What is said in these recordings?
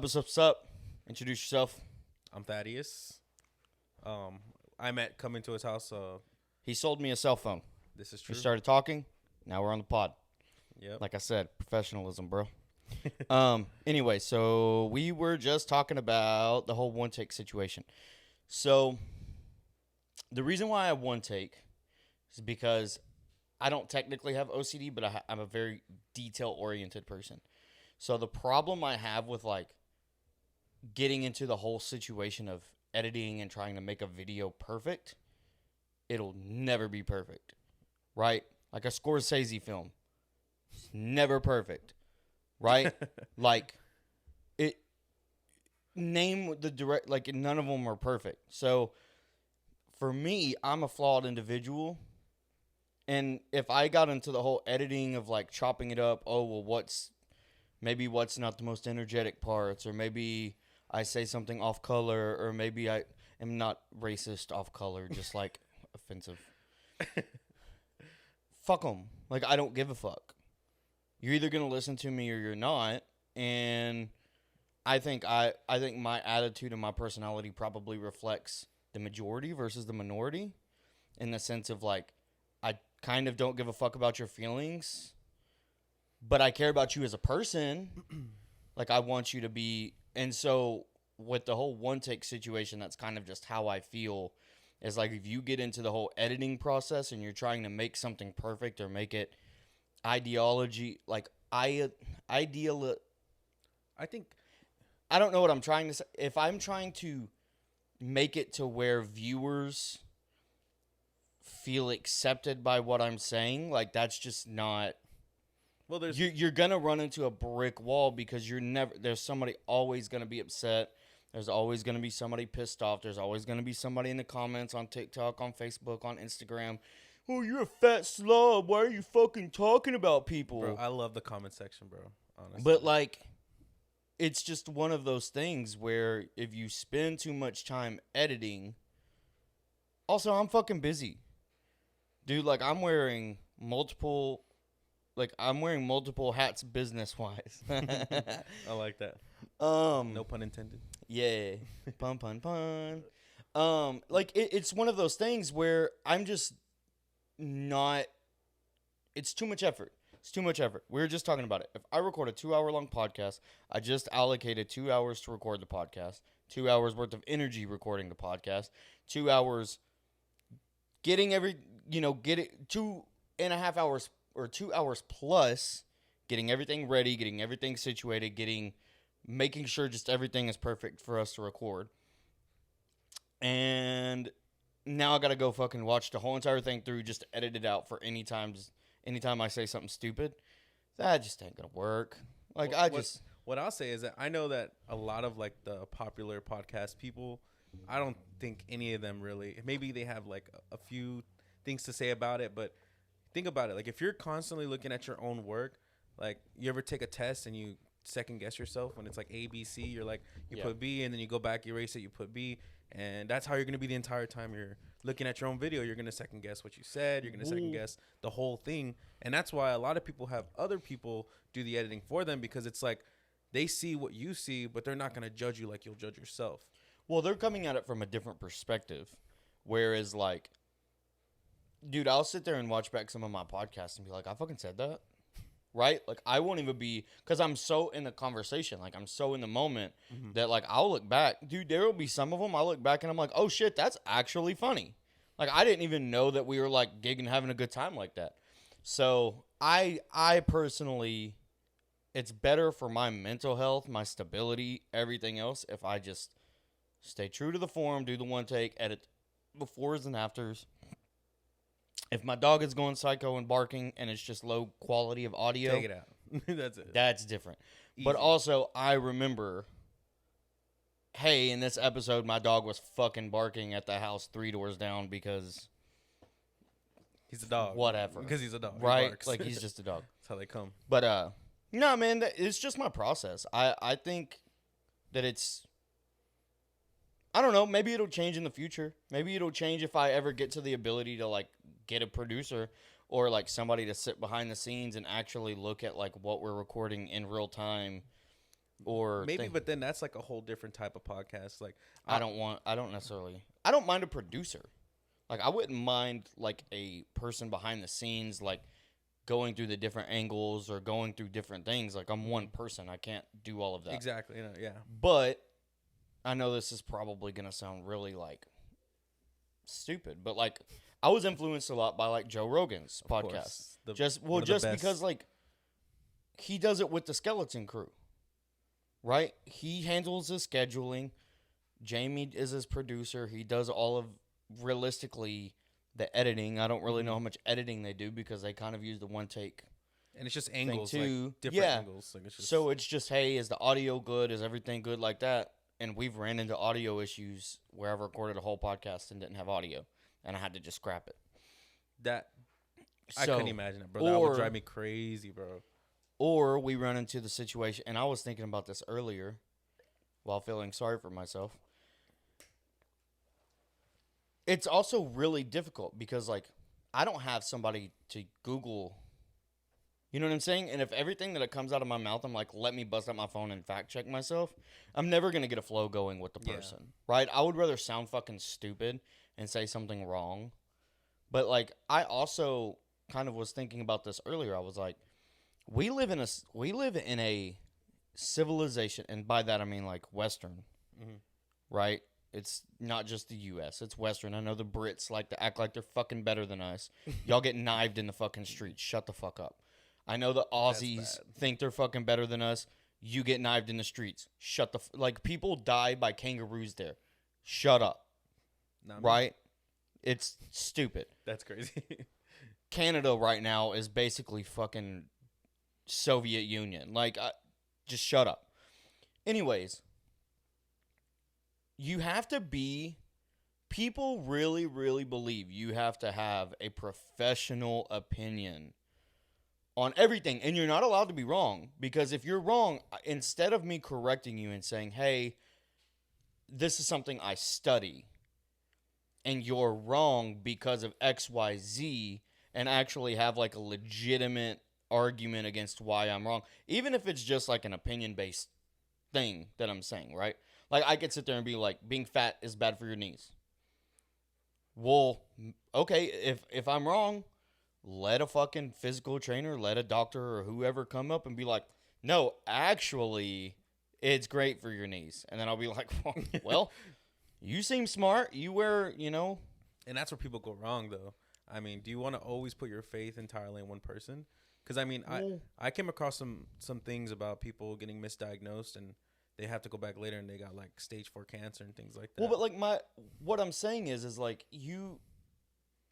What's up? Introduce yourself. I'm Thaddeus. I met coming to his house. He sold me a cell phone. This is true. We started talking. Now we're on the pod. Yep. Like I said, professionalism, bro. Anyway, so we were just talking about the whole one take situation. So the reason why I have one take is because I don't technically have OCD, but I'm a very detail oriented person. So the problem I have with like getting into the whole situation of editing and trying to make a video perfect, it'll never be perfect, right? Like a Scorsese film, it's never perfect, right? Like it. Name the direct, like none of them are perfect. So for me, I'm a flawed individual, and if I got into the whole editing of like chopping it up, oh well, what's not the most energetic parts, or maybe I say something off color, or maybe I am not racist off color, just like offensive. Fuck them. Like, I don't give a fuck. You're either going to listen to me or you're not. And I think my attitude and my personality probably reflects the majority versus the minority, in the sense of like, I kind of don't give a fuck about your feelings, but I care about you as a person. Like, I want you to be. And so with the whole one take situation, that's kind of just how I feel. Is like, if you get into the whole editing process and you're trying to make something perfect or make it ideal. I think, I don't know what I'm trying to say. If I'm trying to make it to where viewers feel accepted by what I'm saying, like, that's just not. Well, you're gonna run into a brick wall, because there's somebody always gonna be upset. There's always gonna be somebody pissed off. There's always gonna be somebody in the comments on TikTok, on Facebook, on Instagram. Oh, you're a fat slob. Why are you fucking talking about people? Bro, I love the comment section, bro. Honestly. But like, it's just one of those things where if you spend too much time editing. Also, I'm fucking busy, dude. Like, I'm wearing multiple hats business-wise. I like that. No pun intended. Yeah. Pun. Like, it's one of those things where I'm just not. It's too much effort. We were just talking about it. If I record a 2-hour-long podcast, I just allocated 2 hours to record the podcast, 2 hours worth of energy recording the podcast, 2 hours getting 2.5 hours or 2 hours plus getting everything ready, getting everything situated, making sure just everything is perfect for us to record. And now I got to go fucking watch the whole entire thing through just to edit it out for anytime I say something stupid. That just ain't going to work. Like, what I'll say is that I know that a lot of like the popular podcast people, I don't think any of them really, maybe they have like a few things to say about it, but think about it. Like, if you're constantly looking at your own work, like, you ever take a test and you second guess yourself when it's like A, B, C, you're like, put B, and then you go back, you erase it, you put B, and that's how you're going to be the entire time you're looking at your own video. You're going to second guess what you said. You're going to second guess the whole thing. And that's why a lot of people have other people do the editing for them, because it's like they see what you see, but they're not going to judge you like you'll judge yourself. Well, they're coming at it from a different perspective. Whereas, like, dude, I'll sit there and watch back some of my podcasts and be like, I fucking said that. Right? Like, I won't even be, because I'm so in the conversation. Like, I'm so in the moment that, like, I'll look back. Dude, there will be some of them I look back and I'm like, oh, shit, that's actually funny. Like, I didn't even know that we were, like, gigging, having a good time like that. So, I personally, it's better for my mental health, my stability, everything else, if I just stay true to the form, do the one take, edit befores and afters. If my dog is going psycho and barking and it's just low quality of audio, take it out. That's it. That's different. Easy. But also, I remember, hey, in this episode, my dog was fucking barking at the house 3 doors down because he's a dog. Whatever. Because he's a dog. Right? Like, he's just a dog. That's how they come. But, no, man, it's just my process. I think that it's, I don't know, maybe it'll change in the future. Maybe it'll change if I ever get to the ability to, like, get a producer or, like, somebody to sit behind the scenes and actually look at, like, what we're recording in real time or maybe, but then that's like a whole different type of podcast. Like I don't mind a producer. Like I wouldn't mind like a person behind the scenes, like going through the different angles or going through different things. Like I'm one person, I can't do all of that. Exactly. Yeah. But I know this is probably gonna sound really like stupid, but like I was influenced a lot by like Joe Rogan's podcast. Just because like he does it with the Skeleton Crew, right? He handles the scheduling. Jamie is his producer. He does all of realistically the editing. I don't really know how much editing they do because they kind of use the one take. And it's just angles, too. like different angles. Like So it's just, hey, is the audio good? Is everything good like that? And we've ran into audio issues where I've recorded a whole podcast and didn't have audio, and I had to just scrap it. I couldn't imagine it, bro. That would drive me crazy, bro. Or we run into the situation, and I was thinking about this earlier while feeling sorry for myself. It's also really difficult because, like, I don't have somebody to Google. You know what I'm saying? And if everything that comes out of my mouth, I'm like, let me bust out my phone and fact check myself, I'm never going to get a flow going with the person, right? I would rather sound fucking stupid and say something wrong. But, like, I also kind of was thinking about this earlier. I was like, we live in a civilization, and by that I mean, like, Western, right? It's not just the U.S. It's Western. I know the Brits like to act like they're fucking better than us. Y'all get knifed in the fucking streets. Shut the fuck up. I know the Aussies think they're fucking better than us. You get knifed in the streets. Like, people die by kangaroos there. Shut up. Right? It's stupid. That's crazy. Canada right now is basically fucking Soviet Union. Like, just shut up. Anyways, you have to be... People really, really believe you have to have a professional opinion on everything, and you're not allowed to be wrong, because if you're wrong, instead of me correcting you and saying, hey, this is something I study, and you're wrong because of XYZ, and actually have like a legitimate argument against why I'm wrong, even if it's just like an opinion-based thing that I'm saying, right? Like, I could sit there and be like, being fat is bad for your knees. Well, okay, if I'm wrong, let a fucking physical trainer, let a doctor or whoever come up and be like, no, actually, it's great for your knees. And then I'll be like, well, you seem smart. You wear, And that's where people go wrong, though. I mean, do you want to always put your faith entirely in one person? Because, I mean, I came across some things about people getting misdiagnosed, and they have to go back later and they got, like, stage 4 cancer and things like that. Well, but, like, what I'm saying is like, you...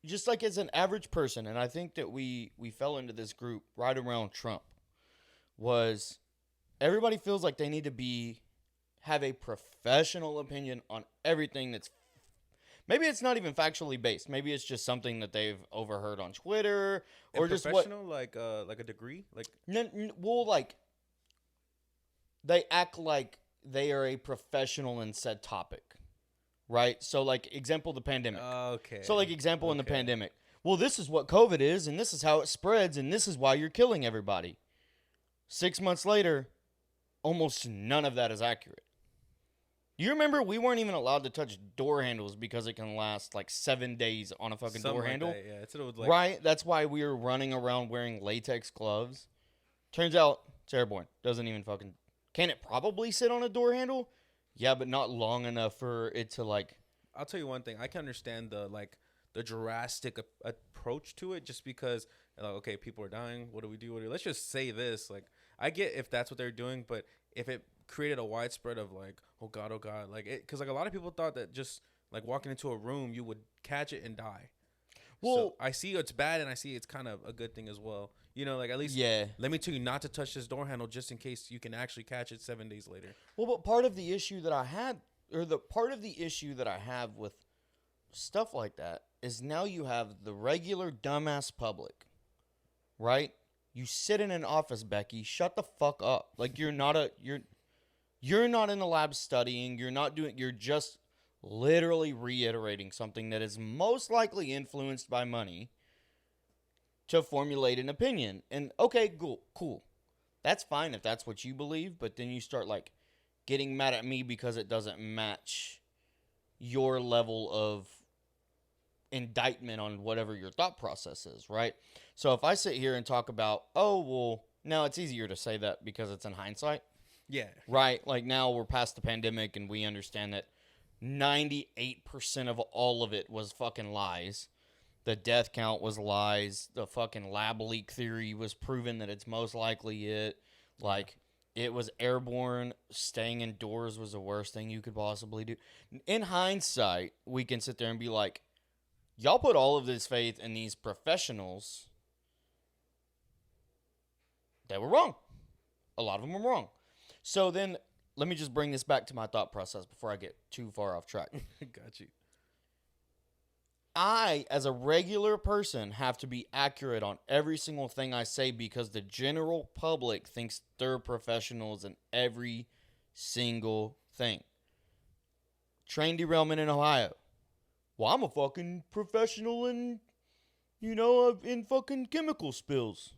Just like as an average person, and I think that we fell into this group right around Trump, was everybody feels like they need to have a professional opinion on everything that's... Maybe it's not even factually based. Maybe it's just something that they've overheard on Twitter, or just professional, like a degree, like like they act like they are a professional in said topic. Right? So, like, example, the pandemic. Okay. So, like, example in the pandemic. Well, this is what COVID is, and this is how it spreads, and this is why you're killing everybody. 6 months later, almost none of that is accurate. You remember we weren't even allowed to touch door handles because it can last, like, 7 days on a fucking door handle? That, yeah. It's like... Right? That's why we were running around wearing latex gloves. Turns out, it's airborne. Doesn't even fucking... Can it probably sit on a door handle? Yeah, but not long enough for it to, like... I'll tell you one thing. I can understand the drastic approach to it, just because, like, okay, people are dying. What do we do? Let's just say this. Like, I get if that's what they're doing, but if it created a widespread of, like, oh, God, like, because, like, a lot of people thought that just, like, walking into a room, you would catch it and die. Well, so I see it's bad, and I see it's kind of a good thing as well. Like, at least let me tell you not to touch this door handle just in case you can actually catch it 7 days later. Well, but part of the issue that I have with stuff like that is now you have the regular dumbass public, right? You sit in an office, Becky. Shut the fuck up. Like, you're not in the lab studying. You're just literally reiterating something that is most likely influenced by money to formulate an opinion. And okay, cool. That's fine if that's what you believe, but then you start like getting mad at me because it doesn't match your level of indictment on whatever your thought process is, right? So if I sit here and talk about, oh, well, now it's easier to say that because it's in hindsight, Yeah. right? Like now we're past the pandemic and we understand that 98% of all of it was fucking lies. The death count was lies. The fucking lab leak theory was proven that it's most likely it. Like, it was airborne. Staying indoors was the worst thing you could possibly do. In hindsight, we can sit there and be like, y'all put all of this faith in these professionals. They were wrong. A lot of them were wrong. So then, let me just bring this back to my thought process before I get too far off track. Got you. I, as a regular person, have to be accurate on every single thing I say because the general public thinks they're professionals in every single thing. Train derailment in Ohio. Well, I'm a fucking professional in, in fucking chemical spills.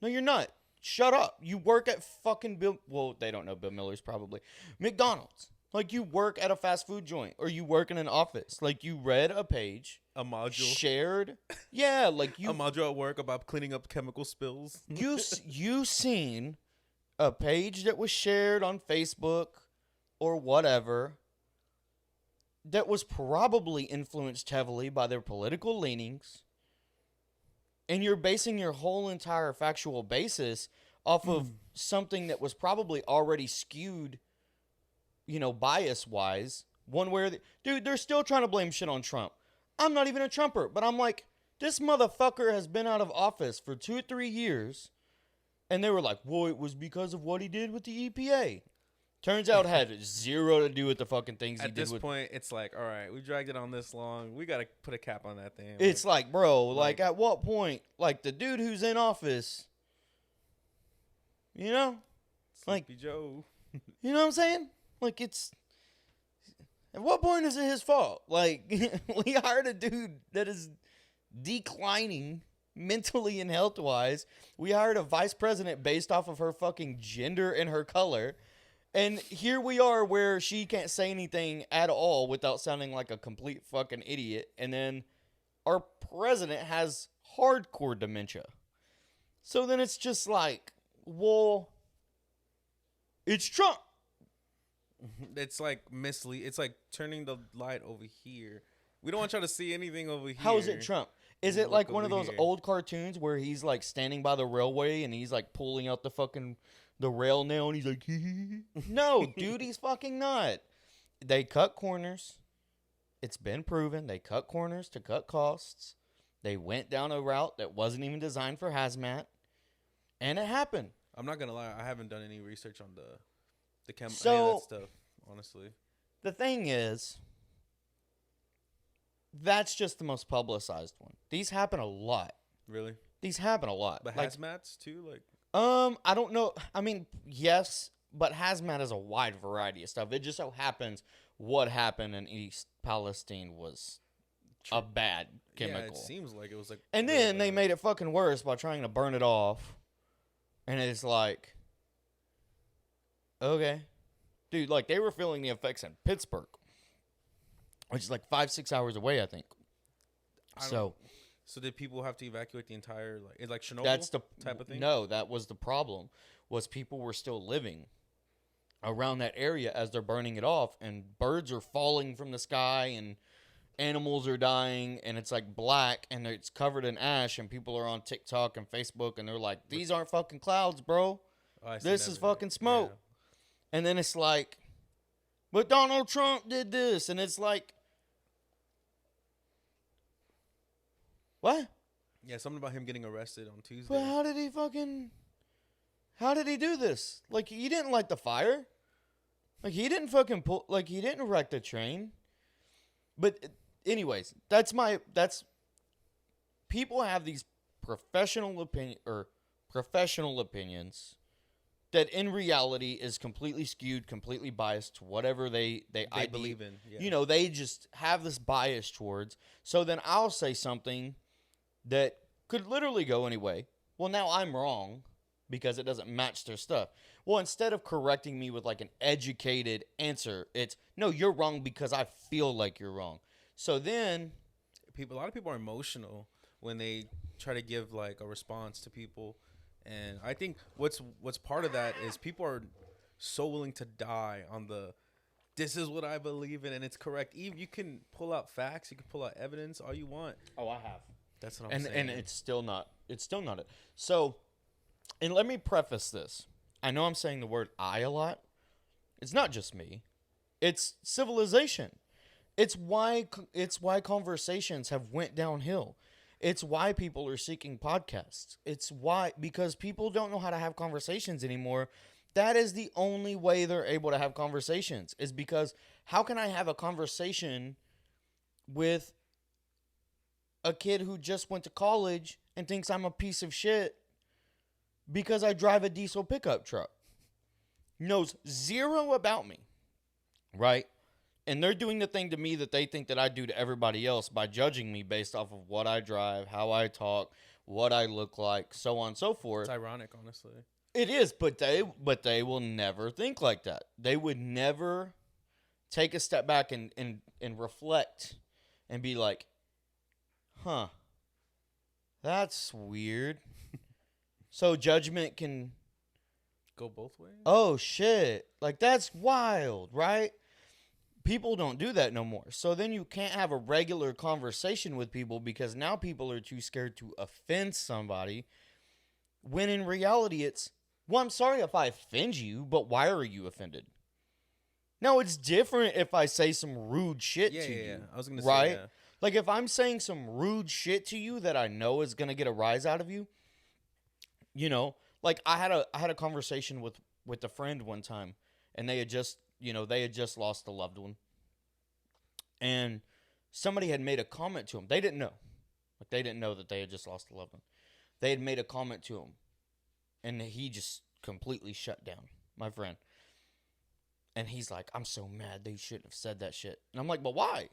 No, you're not. Shut up. You work at fucking they don't know Bill Miller's probably. McDonald's. Like, you work at a fast food joint, or you work in an office. Like, you read a page. A module. Shared. Yeah, like you. A module at work about cleaning up chemical spills. you seen a page that was shared on Facebook or whatever that was probably influenced heavily by their political leanings. And you're basing your whole entire factual basis off of something that was probably already skewed, bias-wise, one way or the... Dude, they're still trying to blame shit on Trump. I'm not even a Trumper, but I'm like, this motherfucker has been out of office for 2 or 3 years, and they were like, well, it was because of what he did with the EPA. Turns out it had zero to do with the fucking things he did with... At this point, it's like, all right, we dragged it on this long. We got to put a cap on that thing. It's like, bro, like at what point, like the dude who's in office, Sleepy Joe. You know what I'm saying? Like, it's... At what point is it his fault? Like, we hired a dude that is declining mentally and health-wise. We hired a vice president based off of her fucking gender and her color. And here we are where she can't say anything at all without sounding like a complete fucking idiot. And then our president has hardcore dementia. So then it's just like, well, it's Trump. It's like it's like turning the light over here. We don't want y'all to see anything over here. How is it Trump? Is it like one of those old cartoons where he's like standing by the railway and he's like pulling out the rail nail and he's like, no, dude, he's fucking not. They cut corners. It's been proven. They cut corners to cut costs. They went down a route that wasn't even designed for hazmat. And it happened. I'm not going to lie. I haven't done any research on any of that stuff, honestly. The thing is, that's just the most publicized one. These happen a lot. Really? These happen a lot. But hazmats too? Like, I don't know. I mean, yes, but hazmat is a wide variety of stuff. It just so happens what happened in East Palestine was a bad chemical. Yeah, it seems like it was like... And then they made it fucking worse by trying to burn it off. And it's like... Okay. Dude, like, they were feeling the effects in Pittsburgh, which is like 5-6 hours away, I think. So did people have to evacuate the entire, like Chernobyl that's the type of thing? No, that was the problem, was people were still living around that area as they're burning it off, and birds are falling from the sky, and animals are dying, and it's like black, and it's covered in ash, and people are on TikTok and Facebook, and they're like, these aren't fucking clouds, bro. This is fucking smoke. Yeah. And then it's like, but Donald Trump did this. And it's like, what? Yeah, something about him getting arrested on Tuesday. But how did he do this? Like, he didn't light the fire. Like, he didn't he didn't wreck the train. But anyways, people have these professional opinions that in reality is completely skewed, completely biased to whatever they believe in. Yeah. You know, they just have this bias towards. So then I'll say something that could literally go anyway. Well, now I'm wrong. because it doesn't match their stuff. Well, instead of correcting me with like an educated answer, it's no, you're wrong because I feel like you're wrong. So then A lot of people are emotional when they try to give like a response to people, and I think what's part of that is people are so willing to die on the this is what I believe in and it's correct. Even you can pull out facts, you can pull out evidence, all you want. oh, I have. That's what I'm saying. And it's still not it. So, and let me preface this. I know I'm saying the word I a lot. It's not just me. It's civilization. It's why conversations have went downhill. It's why people are seeking podcasts. It's why, because people don't know how to have conversations anymore. That is the only way they're able to have conversations, is because how can I have a conversation with a kid who just went to college and thinks I'm a piece of shit because I drive a diesel pickup truck? Knows zero about me, right? And they're doing the thing to me that they think that I do to everybody else by judging me based off of what I drive, how I talk, what I look like, so on and so forth. It's ironic, honestly. It is, but they will never think like that. They would never take a step back and reflect and be like, huh, that's weird. So judgment can go both ways. Oh, shit. Like, that's wild, right? People don't do that no more. So then you can't have a regular conversation with people because now people are too scared to offend somebody. When in reality, it's, well, I'm sorry if I offend you, but why are you offended? Now, it's different if I say some rude shit to you. Yeah. I was going to say, yeah. Like, if I'm saying some rude shit to you that I know is going to get a rise out of you, you know, like I had a conversation with a friend one time, and they had just lost a loved one. And somebody had made a comment to him. They didn't know. Like, they didn't know that they had just lost a loved one. They had made a comment to him, and he just completely shut down, my friend. And he's like, I'm so mad they shouldn't have said that shit. And I'm like, but why?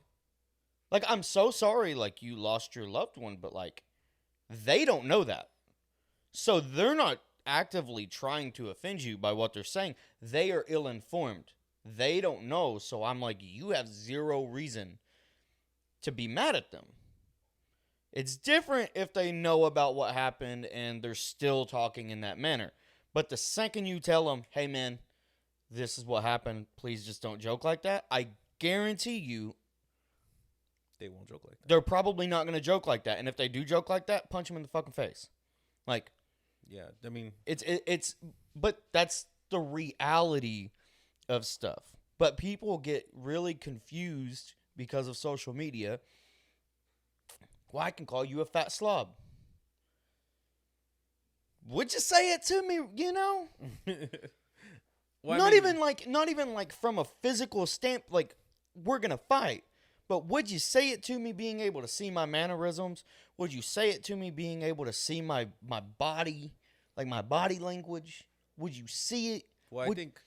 Like, I'm so sorry, like, you lost your loved one, but, like, they don't know that. So they're not actively trying to offend you by what they're saying. They are ill-informed. They don't know. So I'm like, you have zero reason to be mad at them. It's different if they know about what happened and they're still talking in that manner. But the second you tell them, hey, man, this is what happened, please just don't joke like that, I guarantee you they won't joke like that. They're probably not going to joke like that. And if they do joke like that, punch them in the fucking face. Like, yeah, I mean, but that's the reality of stuff. But people get really confused because of social media. Well, I can call you a fat slob. Would you say it to me, you know? Well, not even like from a physical stamp, like we're going to fight. But would you say it to me being able to see my mannerisms? Would you say it to me being able to see my body, like my body language? Would you see it? Well, I think...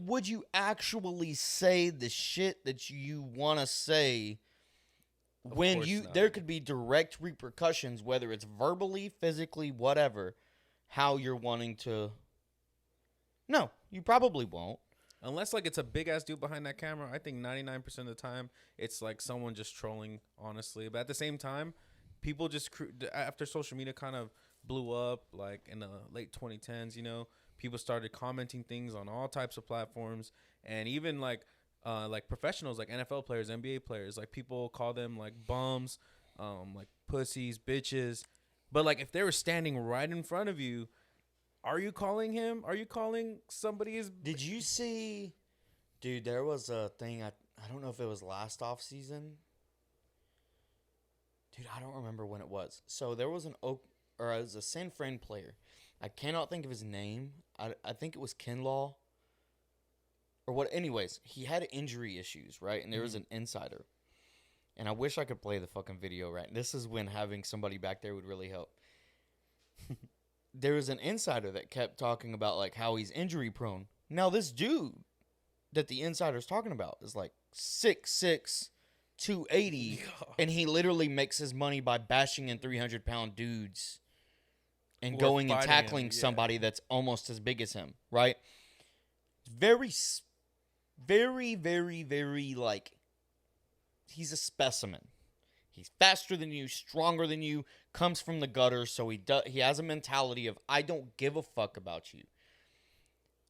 would you actually say the shit that you want to say when there could be direct repercussions, whether it's verbally, physically, whatever, how you're wanting to... No, you probably won't. Unless, like, it's a big-ass dude behind that camera, I think 99% of the time, it's, like, someone just trolling, honestly. But at the same time, people just... after social media kind of blew up, like, in the late 2010s, you know, people started commenting things on all types of platforms. And even, like professionals, like NFL players, NBA players, like, people call them, like, bums, like, pussies, bitches. But, like, if they were standing right in front of you... Are you calling him? Are you calling somebody? Did you see? Dude, there was a thing. I don't know if it was last off season. Dude, I don't remember when it was. So there was it was a San Fran player. I cannot think of his name. I think it was Kinlaw. Or what? Anyways, he had injury issues, right? And there was an insider. And I wish I could play the fucking video right. This is when having somebody back there would really help. There was an insider that kept talking about, like, how he's injury prone. Now, this dude that the insider's talking about is, like, 6'6", 280, and he literally makes his money by bashing in 300-pound dudes and Or going and fighting tackling him, yeah. somebody that's almost as big as him, right? Very, very, very, very, like, he's a specimen. He's faster than you, stronger than you, comes from the gutter, so he has a mentality of, I don't give a fuck about you.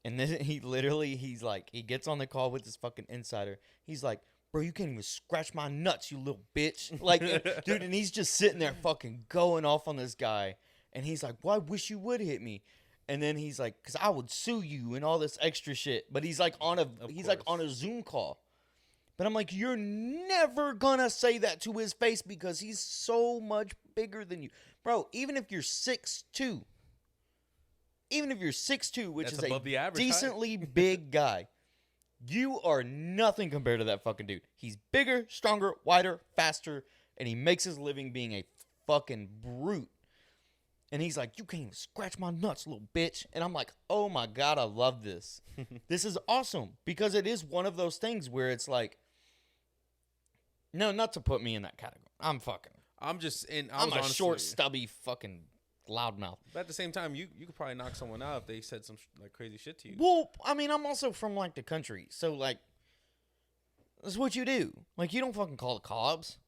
And then he's like, he gets on the call with this fucking insider. He's like, bro, you can't even scratch my nuts, you little bitch. Like, dude, and he's just sitting there fucking going off on this guy. And he's like, well, I wish you would hit me. And then he's like, because I would sue you and all this extra shit. But he's like on a Zoom call. But I'm like, you're never gonna say that to his face because he's so much bigger than you. Bro, even if you're 6'2", which That's is above the average decently big guy, you are nothing compared to that fucking dude. He's bigger, stronger, wider, faster, and he makes his living being a fucking brute. And he's like, you can't even scratch my nuts, little bitch. And I'm like, oh my God, I love this. This is awesome. Because it is one of those things where it's like, no, not to put me in that category. I'm a short, stubby fucking loudmouth. But at the same time, you could probably knock someone out if they said some like crazy shit to you. Well, I mean, I'm also from like the country. So like, that's what you do. Like, you don't fucking call the cops.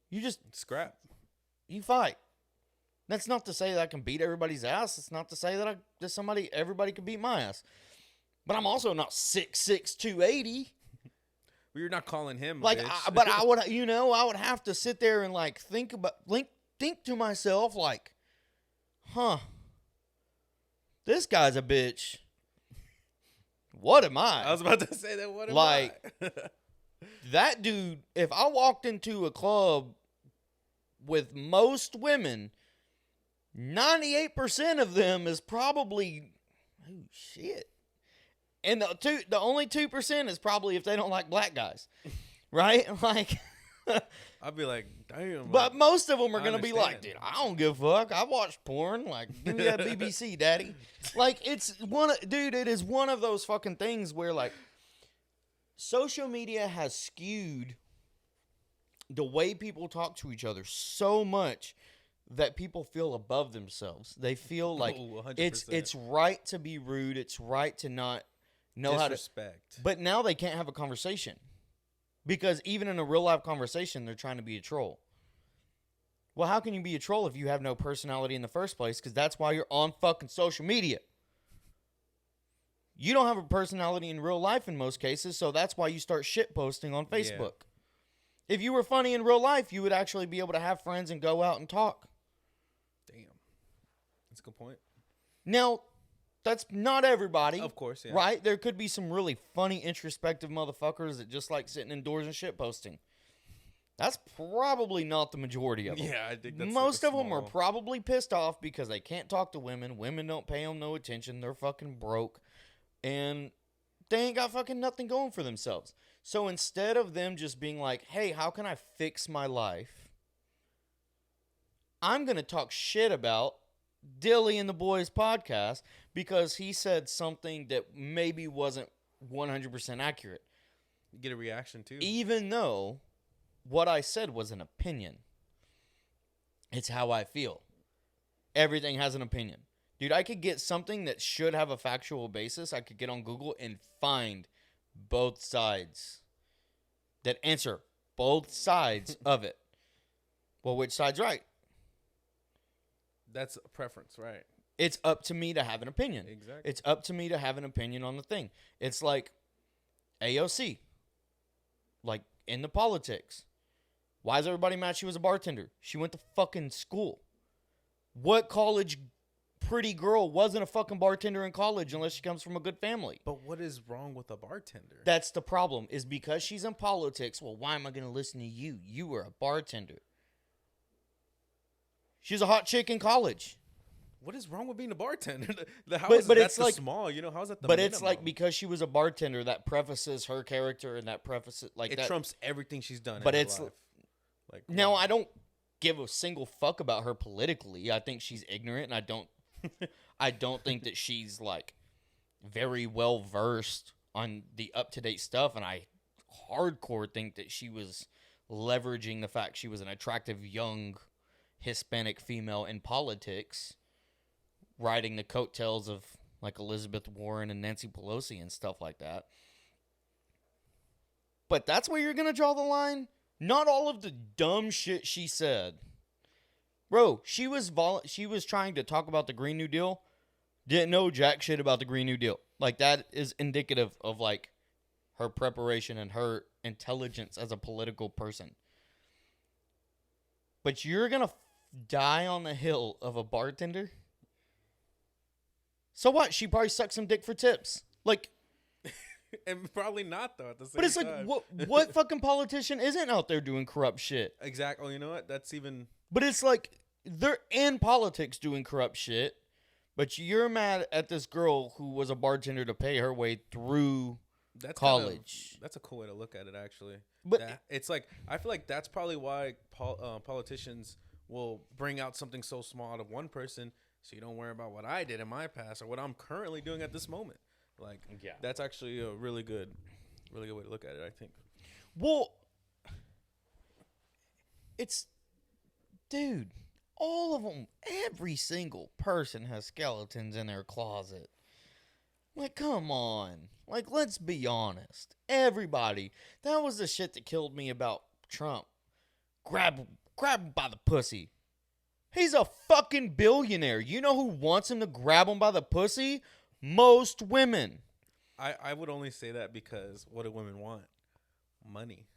You just Scrap. You fight. That's not to say that I can beat everybody's ass. It's not to say that everybody can beat my ass. But I'm also not 6'6", 280. Well, you're not calling him Like, bitch. I would have to sit there and like think to myself like, huh, this guy's a bitch. What am I? I was about to say that. What am like, I? that dude, if I walked into a club with most women, 98% of them is probably, oh shit. And the only 2% is probably if they don't like black guys. Right? Like, I'd be like, damn. but most of them are I going to be like, dude, I don't give a fuck. I watch porn. Like, give me that BBC, daddy. Like, it is one of those fucking things where, like, social media has skewed the way people talk to each other so much that people feel above themselves. They feel like it's right to be rude. It's right to not know disrespect. how to. But now they can't have a conversation. Because even in a real life conversation, they're trying to be a troll. Well, how can you be a troll if you have no personality in the first place? Because that's why you're on fucking social media. You don't have a personality in real life in most cases, so that's why you start shit posting on Facebook. Yeah. If you were funny in real life, you would actually be able to have friends and go out and talk. Damn. That's a good point. Now, that's not everybody. Of course, yeah. Right? There could be some really funny, introspective motherfuckers that just like sitting indoors and shit posting. That's probably not the majority of them. Yeah, I think that's most of them are probably pissed off because they can't talk to women. Women don't pay them no attention. They're fucking broke. And they ain't got fucking nothing going for themselves. So instead of them just being like, hey, how can I fix my life? I'm going to talk shit about Dilly and the Boys podcast because he said something that maybe wasn't 100% accurate. You get a reaction too. Even though what I said was an opinion. It's how I feel. Everything has an opinion. Dude, I could get something that should have a factual basis. I could get on Google and find both sides that answer both sides of it. Well, which side's right? That's a preference, right? It's up to me to have an opinion. Exactly. It's up to me to have an opinion on the thing. It's like AOC. Like, in the politics. Why is everybody mad she was a bartender? She went to fucking school. What college pretty girl wasn't a fucking bartender in college unless she comes from a good family? But what is wrong with a bartender? That's the problem, is because she's in politics. Well, why am I going to listen to you? You were a bartender. She's a hot chick in college. What is wrong with being a bartender? But it's like small, you know. How's that the But minimum? it's like because she was a bartender, that prefaces her character and that prefaces like it that trumps everything she's done. But in her it's life. Like now I don't give a single fuck about her politically. I think she's ignorant, and I don't think that she's like very well versed on the up to date stuff. And I hardcore think that she was leveraging the fact she was an attractive young Hispanic female in politics riding the coattails of like Elizabeth Warren and Nancy Pelosi and stuff like that. But that's where you're going to draw the line? Not all of the dumb shit she said. Bro, she was trying to talk about the Green New Deal. Didn't know jack shit about the Green New Deal. Like, that is indicative of, like, her preparation and her intelligence as a political person. But you're going to die on the hill of a bartender? So what? She probably sucked some dick for tips. Like... And probably not, though, at the same time. But it's like, what fucking politician isn't out there doing corrupt shit? Exactly. Oh, you know what? That's even... But it's like, they're in politics doing corrupt shit, but you're mad at this girl who was a bartender to pay her way through college. That's a cool way to look at it, actually. But it's like, I feel like that's probably why politicians will bring out something so small out of one person, so you don't worry about what I did in my past or what I'm currently doing at this moment. Like, yeah. That's actually a really good way to look at it, I think. Well, dude, all of them, every single person has skeletons in their closet. Like, come on. Like, let's be honest. Everybody. That was the shit that killed me about Trump. Grab him by the pussy. He's a fucking billionaire. You know who wants him to grab him by the pussy? Most women. I would only say that because what do women want? Money.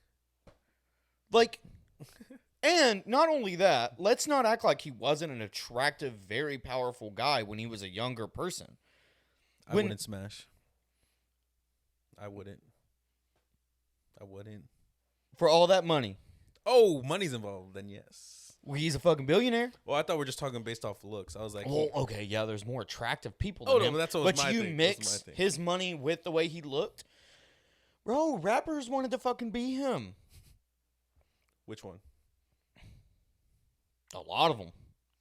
Like, and not only that, let's not act like he wasn't an attractive, very powerful guy when he was a younger person. I wouldn't smash. I wouldn't. For all that money. Oh, money's involved, then yes. Well, he's a fucking billionaire. Well, I thought we were just talking based off looks. I was like, well, okay, yeah, there's more attractive people than him. But that's what was my you thing. mix his money with the way he looked. Bro, rappers wanted to fucking be him. Which one? A lot of them.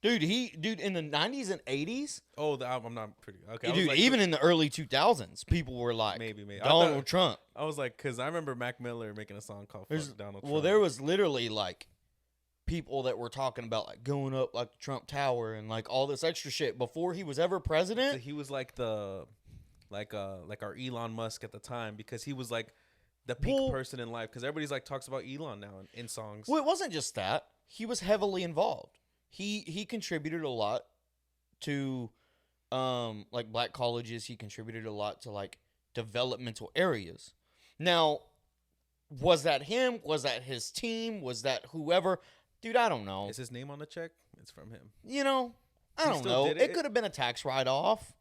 Dude, in the 90s and 80s. Oh, I'm not pretty. Okay. Dude, even in the early 2000s, people were like, maybe. Donald Trump. I was like, because I remember Mac Miller making a song called Fuck Donald Trump. Well, there was literally like people that were talking about like going up like the Trump Tower and like all this extra shit before he was ever president. So he was like like our Elon Musk at the time, because he was like the peak person in life, because everybody's like talks about Elon now in songs. Well, it wasn't just that. He was heavily involved. He contributed a lot to like black colleges. He contributed a lot to like developmental areas. Now, was that him? Was that his team? Was that whoever? Dude, I don't know. Is his name on the check? It's from him. You know, I don't know. It could have been a tax write-off.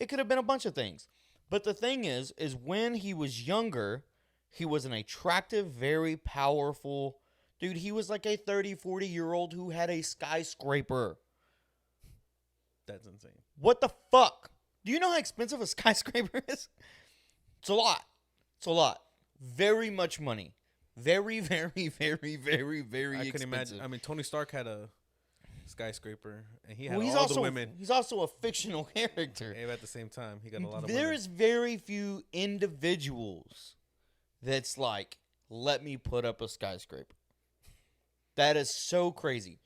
It could have been a bunch of things. But the thing is when he was younger, he was an attractive, very powerful dude. He was like a 30, 40-year-old who had a skyscraper. That's insane. What the fuck? Do you know how expensive a skyscraper is? It's a lot. It's a lot. Very much money. Very, very, very, very, very expensive. I can imagine. I mean, Tony Stark had a skyscraper, and he had all the women. He's also a fictional character. And at the same time, he got a lot of women. There's very few individuals that's like, let me put up a skyscraper. That is so crazy.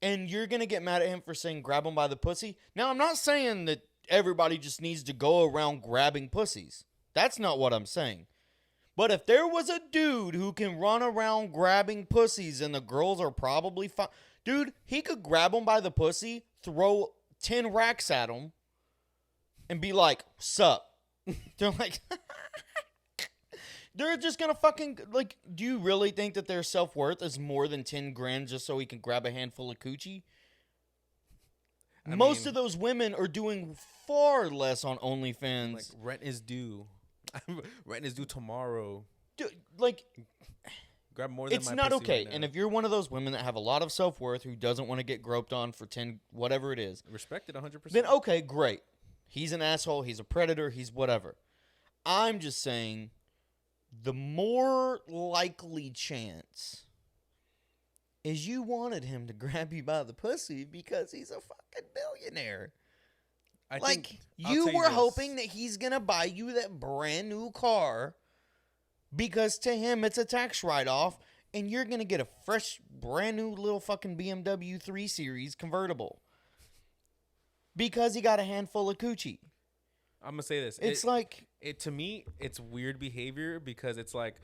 And you're going to get mad at him for saying grab him by the pussy? Now, I'm not saying that everybody just needs to go around grabbing pussies. That's not what I'm saying. But if there was a dude who can run around grabbing pussies and the girls are probably fine, dude, he could grab them by the pussy, throw 10 racks at them, and be like, sup? They're like, they're just going to fucking, like, do you really think that their self-worth is more than 10 grand just so he can grab a handful of coochie? Most of those women are doing far less on OnlyFans. Like, rent is due. Rent is due tomorrow. Dude, like, grab more than it's not okay. Right, and if you're one of those women that have a lot of self-worth who doesn't want to get groped on for 10, whatever it is, respect it 100%. Then okay, great. He's an asshole. He's a predator. He's whatever. I'm just saying, the more likely chance is you wanted him to grab you by the pussy because he's a fucking billionaire. I think you were hoping that he's going to buy you that brand new car because to him it's a tax write-off and you're going to get a fresh, brand new little fucking BMW 3 Series convertible. because he got a handful of coochie. I'm gonna say this. It's like to me, it's weird behavior because it's like,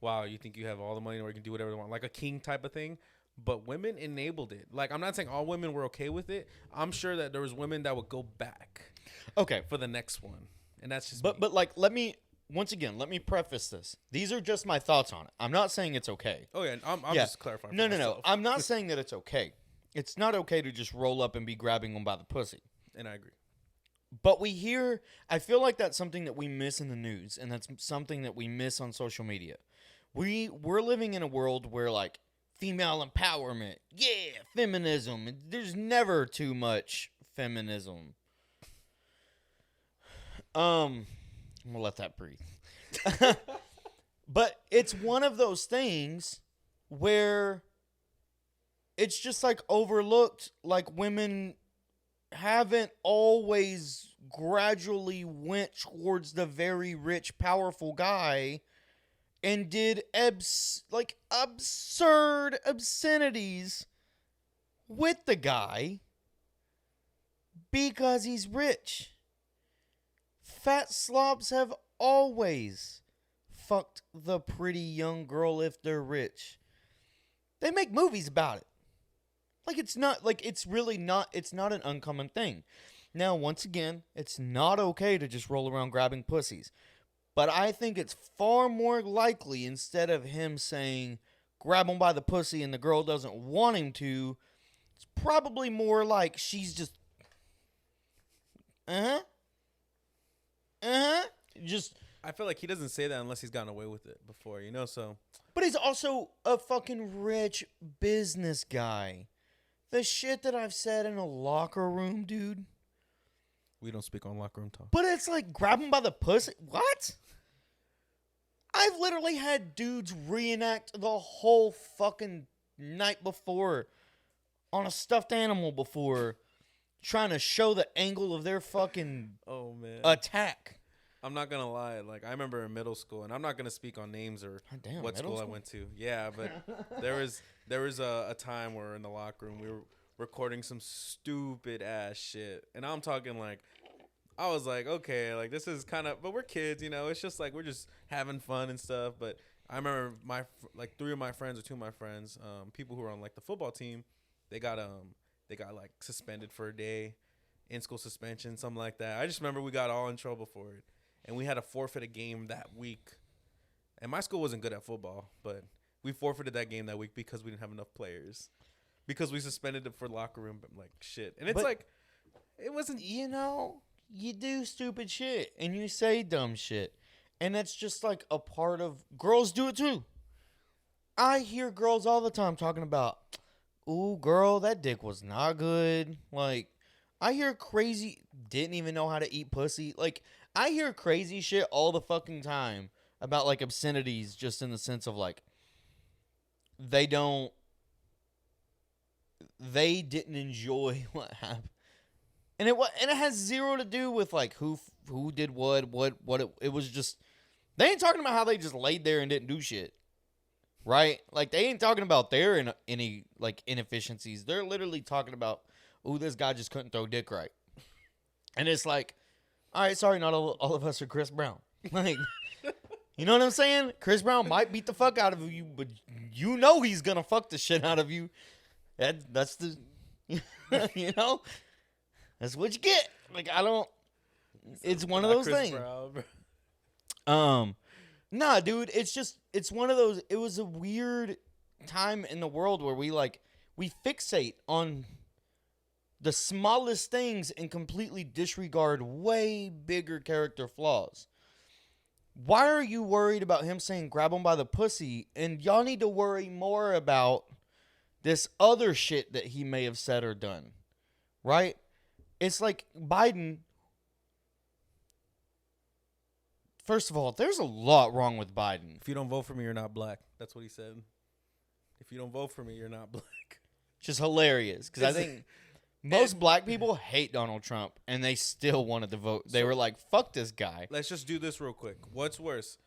wow, you think you have all the money or you can do whatever you want, like a king type of thing. But women enabled it. Like, I'm not saying all women were okay with it. I'm sure that there was women that would go back. Okay. For the next one, and that's just. But like, let me preface this. These are just my thoughts on it. I'm not saying it's okay. Oh yeah, I'm just clarifying. No. I'm not saying that it's okay. It's not okay to just roll up and be grabbing them by the pussy. And I agree. But I feel like that's something that we miss in the news, and that's something that we miss on social media. We're living in a world where, like, female empowerment, yeah, feminism. There's never too much feminism. I'm gonna let that breathe. But it's one of those things where it's just like overlooked, like women haven't always gradually went towards the very rich, powerful guy and did absurd obscenities with the guy because he's rich. Fat slobs have always fucked the pretty young girl if they're rich. They make movies about it. Like, it's not an uncommon thing. Now, once again, it's not okay to just roll around grabbing pussies. But I think it's far more likely, instead of him saying, grab him by the pussy and the girl doesn't want him to, it's probably more like she's just, just. I feel like he doesn't say that unless he's gotten away with it before, so. But he's also a fucking rich business guy. The shit that I've said in a locker room, dude. We don't speak on locker room talk. But it's like, grab him by the pussy. What? I've literally had dudes reenact the whole fucking night before on a stuffed animal before, trying to show the angle of their fucking attack. I'm not going to lie. Like, I remember in middle school, and I'm not going to speak on names or what school I went to. Yeah, but there was a time where in the locker room we were recording some stupid ass shit. And I'm talking like, I was like, okay, like this is kind of, but we're kids, it's just like, we're just having fun and stuff. But I remember three of my friends or two of my friends, people who were on like the football team, they got like suspended for a day, in-school suspension, something like that. I just remember we got all in trouble for it. And we had to forfeit a game that week. And my school wasn't good at football, but we forfeited that game that week because we didn't have enough players. Because we suspended it for locker room, like, shit. And it's like, it wasn't... You do stupid shit, and you say dumb shit. And that's just, like, a part of... Girls do it, too. I hear girls all the time talking about, ooh, girl, that dick was not good. Like, I hear crazy... Didn't even know how to eat pussy. Like... I hear crazy shit all the fucking time about, like, obscenities, just in the sense of, like, they didn't enjoy what happened. And it has zero to do with, like, who did what it was just, they ain't talking about how they just laid there and didn't do shit. Right? Like, they ain't talking about their any like, inefficiencies. They're literally talking about, ooh, this guy just couldn't throw dick right. And it's like, all right, sorry, not all of us are Chris Brown. Like, you know what I'm saying? Chris Brown might beat the fuck out of you, but he's gonna fuck the shit out of you. That's the, that's what you get. Like, I don't. It's one of those things. Nah, dude. It's one of those. It was a weird time in the world where we fixate on the smallest things and completely disregard way bigger character flaws. Why are you worried about him saying grab him by the pussy? And y'all need to worry more about this other shit that he may have said or done. Right? It's like Biden. First of all, there's a lot wrong with Biden. If you don't vote for me, you're not black. That's what he said. If you don't vote for me, you're not black. Just hilarious. Because I think... Most black people hate Donald Trump, and they still wanted to vote. They were like, fuck this guy. Let's just do this real quick. What's worse?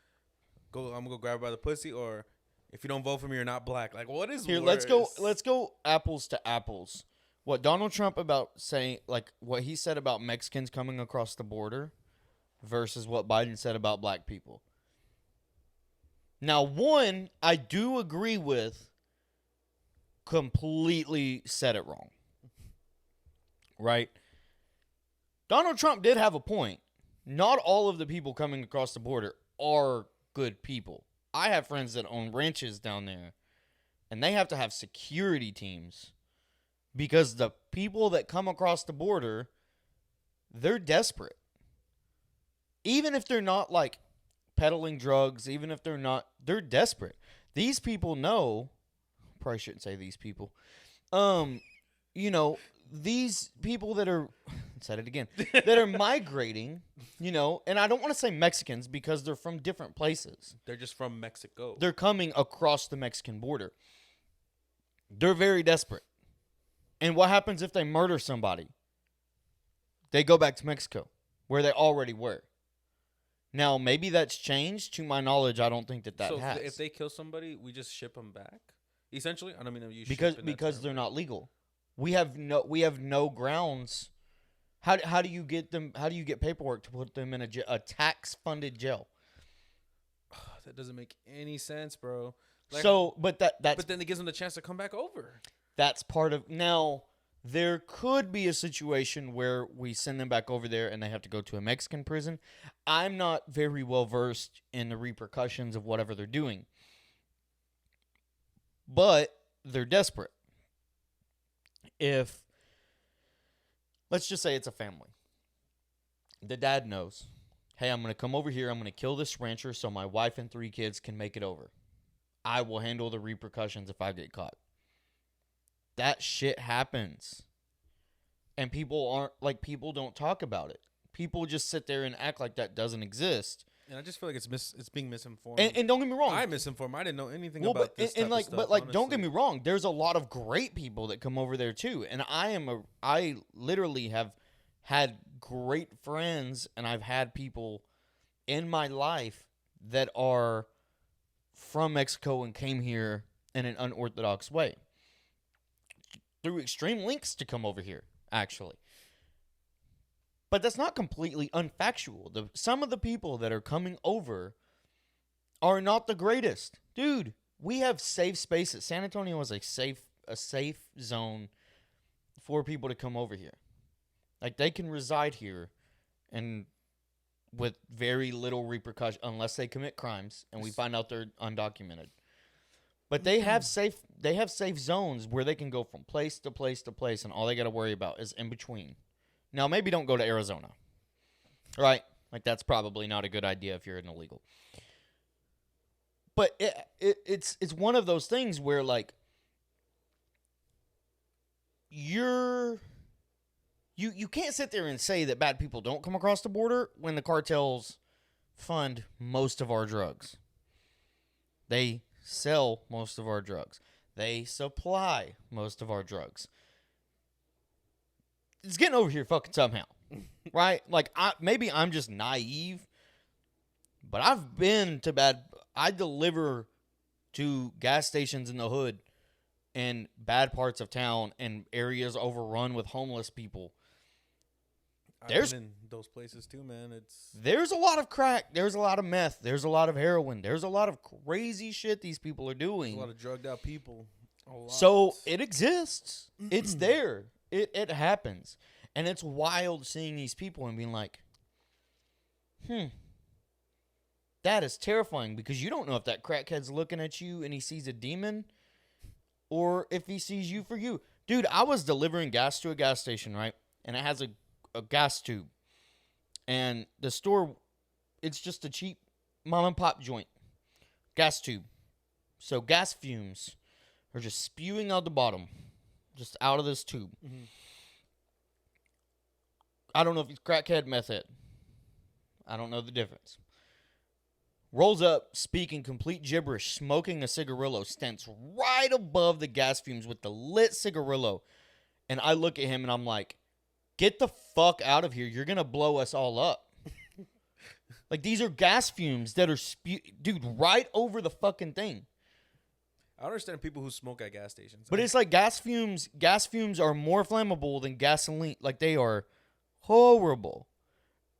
I'm going to go grab her by the pussy, or if you don't vote for me, you're not black. Like, what is Here, worse? let's go apples to apples. what Donald Trump about saying, like what he said about Mexicans coming across the border versus what Biden said about black people. Now, one, I do agree with completely said it wrong. Right? Donald Trump did have a point. Not all of the people coming across the border are good people. I have friends that own ranches down there, and they have to have security teams because the people that come across the border, they're desperate. Even if they're not like peddling drugs, even if they're desperate. These people know, probably shouldn't say these people. These people that are, said it again, that are migrating, and I don't want to say Mexicans because they're from different places. They're just from Mexico. They're coming across the Mexican border. They're very desperate. And what happens if they murder somebody? They go back to Mexico, where they already were. Now, maybe that's changed. To my knowledge, I don't think that has. So if they kill somebody, we just ship them back? Essentially? I don't mean you because they're not legal. We have no grounds. How do you get them? How do you get paperwork to put them in a tax-funded jail? That doesn't make any sense, bro. Like, But then it gives them the chance to come back over. That's part of now. There could be a situation where we send them back over there and they have to go to a Mexican prison. I'm not very well versed in the repercussions of whatever they're doing. But they're desperate. Let's just say it's a family. The dad knows, hey, I'm going to come over here. I'm going to kill this rancher so my wife and 3 kids can make it over. I will handle the repercussions if I get caught. That shit happens. And people don't talk about it. People just sit there and act like that doesn't exist. And I just feel like it's being misinformed. And don't get me wrong. I'm misinformed. I didn't know anything about this type of stuff, But honestly. don't get me wrong. There's a lot of great people that come over there too. And I literally have had great friends, and I've had people in my life that are from Mexico and came here in an unorthodox way. Through extreme lengths to come over here, actually. But that's not completely unfactual. Some of the people that are coming over are not the greatest. Dude, we have safe spaces. San Antonio is a safe zone for people to come over here. Like, they can reside here and with very little repercussion unless they commit crimes and we find out they're undocumented. But they have safe zones where they can go from place to place to place, and all they got to worry about is in between. Now, maybe don't go to Arizona, right? Like, that's probably not a good idea if you're an illegal. But it's one of those things where, like, you can't sit there and say that bad people don't come across the border when the cartels fund most of our drugs. They sell most of our drugs. They supply most of our drugs. It's getting over here fucking somehow, right? Like, maybe I'm just naive, but I've been to I deliver to gas stations in the hood and bad parts of town and areas overrun with homeless people. I've been in those places too, man. There's a lot of crack. There's a lot of meth. There's a lot of heroin. There's a lot of crazy shit these people are doing. There's a lot of drugged out people. So it exists. It's there. It happens. And it's wild seeing these people and being like, that is terrifying, because you don't know if that crackhead's looking at you and he sees a demon or if he sees you for you. Dude, I was delivering gas to a gas station, right? And it has a gas tube. And the store, it's just a cheap mom and pop joint. Gas tube. So gas fumes are just spewing out the bottom. Just out of this tube. Mm-hmm. I don't know if he's crackhead, meth head. I don't know the difference. Rolls up, speaking complete gibberish, smoking a cigarillo, stands right above the gas fumes with the lit cigarillo. And I look at him and I'm like, get the fuck out of here. You're going to blow us all up. Like, these are gas fumes that are dude, right over the fucking thing. I understand people who smoke at gas stations. But it's like gas fumes. Gas fumes are more flammable than gasoline. Like, they are horrible.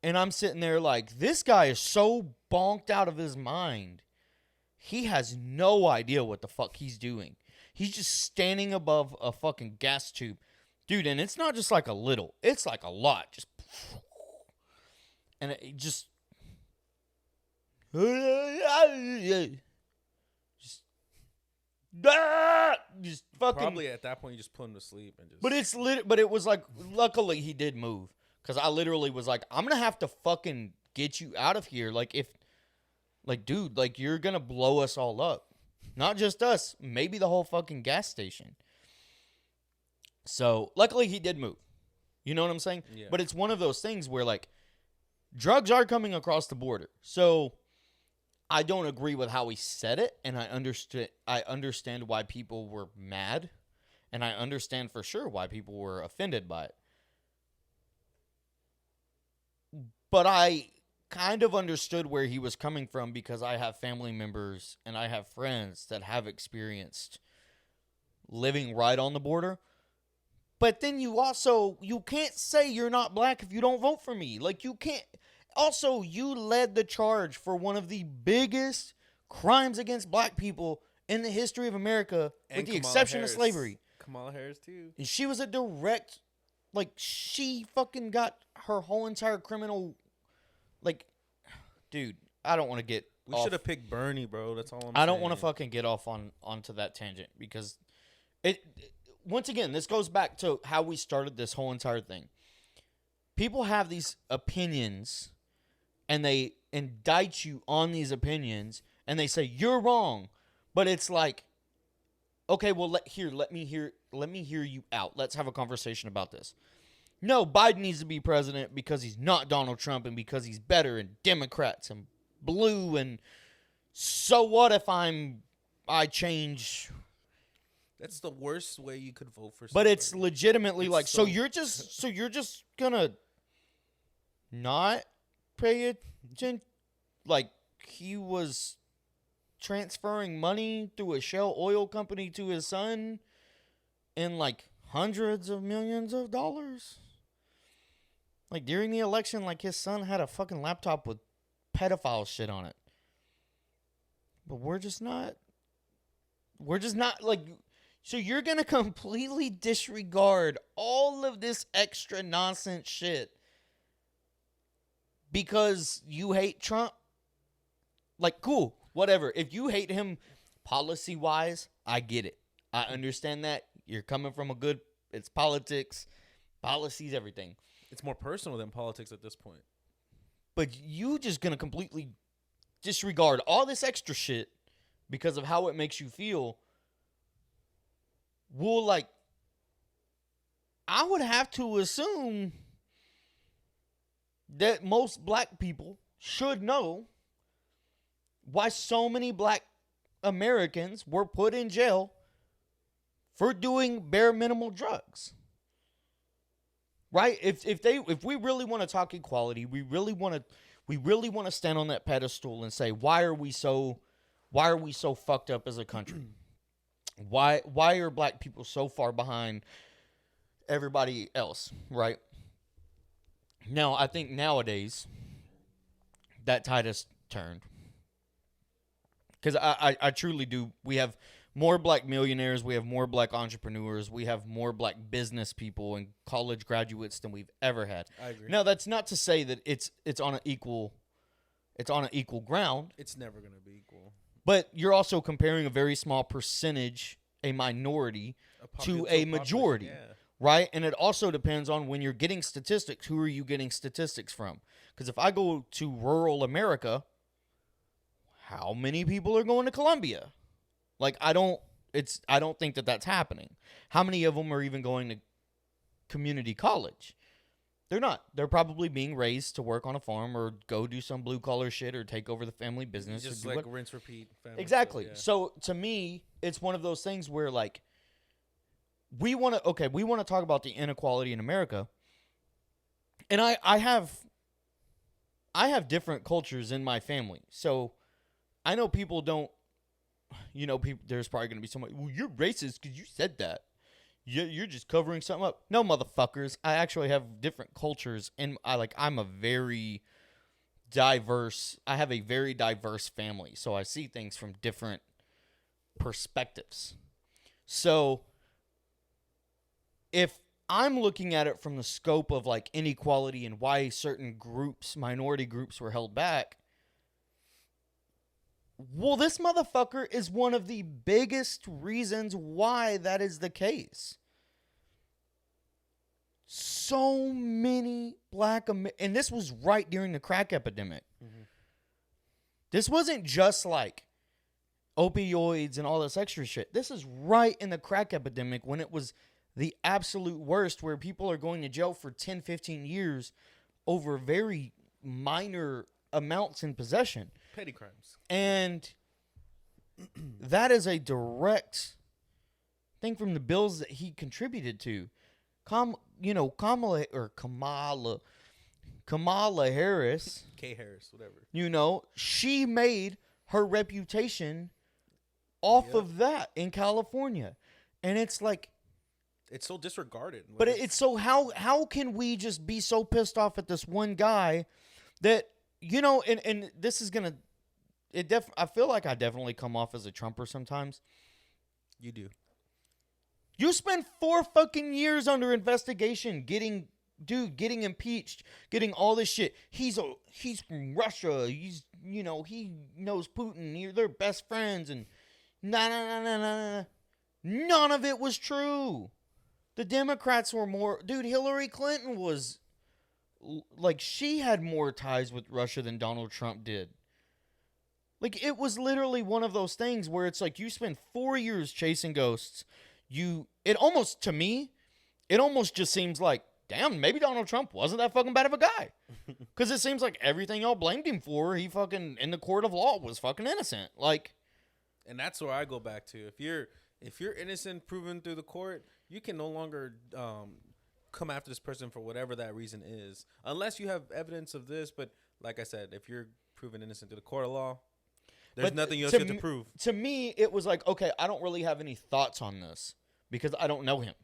And I'm sitting there like, this guy is so bonked out of his mind. He has no idea what the fuck he's doing. He's just standing above a fucking gas tube. Dude, and it's not just like a little. It's like a lot. Just. And it just. Just fucking. Probably at that point you just put him to sleep and just. But it's But it was like, luckily he did move, because I literally was like, I'm gonna have to fucking get you out of here. Like, if, like, dude, like, you're gonna blow us all up, not just us, maybe the whole fucking gas station. So luckily he did move. You know what I'm saying? Yeah. But it's one of those things where, like, drugs are coming across the border. So I don't agree with how he said it, and I understand why people were mad, and I understand for sure why people were offended by it. But I kind of understood where he was coming from, because I have family members and I have friends that have experienced living right on the border. But then you can't say you're not black if you don't vote for me. Like, you can't. Also, you led the charge for one of the biggest crimes against black people in the history of America, And with the Kamala exception Harris. of slavery. Kamala Harris, too. And she was a direct, like, she fucking got her whole entire criminal, like, dude, I don't want to get We off. should have picked Bernie, bro. That's all I'm saying. I don't want to fucking get off onto that tangent, because once again, this goes back to how we started this whole entire thing. People have these opinions, and they indict you on these opinions, and they say you're wrong. But it's like, okay, well, let me hear you out. Let's have a conversation about this. No, Biden needs to be president because he's not Donald Trump, and because he's better, and Democrats and blue, and so what if I change? That's the worst way you could vote for somebody. But it's legitimately It's like, so you're just gonna not pay attention? Like, he was transferring money through a Shell oil company to his son in like hundreds of millions of dollars. Like, during the election, like, his son had a fucking laptop with pedophile shit on it. But we're just not like. So you're going to completely disregard all of this extra nonsense shit because you hate Trump? Like, cool, whatever. If you hate him policy-wise, I get it. I understand that. You're coming from it's politics, policies, everything. It's more personal than politics at this point. But you just going to completely disregard all this extra shit because of how it makes you feel. Well, like, I would have to assume that most black people should know why so many black Americans were put in jail for doing bare minimal drugs. Right? If we really want to talk equality, we really want to stand on that pedestal and say, why are we so fucked up as a country? Why are black people so far behind everybody else, right? Now, I think nowadays that tide has turned. Because I truly do. We have more black millionaires. We have more black entrepreneurs. We have more black business people and college graduates than we've ever had. I agree. Now, that's not to say that it's on an equal ground. It's never going to be equal. But you're also comparing a very small percentage, a minority, to a majority, right? And it also depends on when you're getting statistics, who are you getting statistics from? Because if I go to rural America, how many people are going to Columbia? Like, I don't think that that's happening. How many of them are even going to community college? They're not. They're probably being raised to work on a farm or go do some blue collar shit or take over the family business. Just or like rinse, repeat. Exactly. Stuff, yeah. So to me, it's one of those things where, like, we want to talk about the inequality in America. And I have different cultures in my family. So I know people don't people. There's probably gonna be somebody. Well, you're racist because you said that. You're just covering something up. No, motherfuckers. I actually have different cultures, and I'm a very diverse. I have a very diverse family, so I see things from different perspectives. So if I'm looking at it from the scope of like inequality and why certain groups, minority groups, were held back, well, this motherfucker is one of the biggest reasons why that is the case. So many and this was right during the crack epidemic. Mm-hmm. This wasn't just like opioids and all this extra shit. This is right in the crack epidemic when it was the absolute worst, where people are going to jail for 10, 15 years over very minor amounts in possession. Petty crimes. And that is a direct thing from the bills that he contributed to. Kamala Harris. K. Harris, whatever. She made her reputation off of that in California. And it's like, it's so disregarded. But it's so, how can we just be so pissed off at this one guy that, and this is going to, I feel like I definitely come off as a Trumper sometimes. You do. You spend 4 fucking years under investigation getting impeached, getting all this shit. He's from Russia. He knows Putin. They're best friends. And nah. None of it was true. The Democrats were more... Dude, Hillary Clinton was... she had more ties with Russia than Donald Trump did. It was literally one of those things where it's like you spend 4 years chasing ghosts. It almost just seems like, damn, maybe Donald Trump wasn't that fucking bad of a guy. Because it seems like everything y'all blamed him for, he fucking, in the court of law, was fucking innocent. And that's where I go back to. If you're innocent, proven through the court, you can no longer come after this person for whatever that reason is, unless you have evidence of this. But like I said, if you're proven innocent through the court of law, there's nothing else you have to prove. To me, it was like, okay, I don't really have any thoughts on this because I don't know him.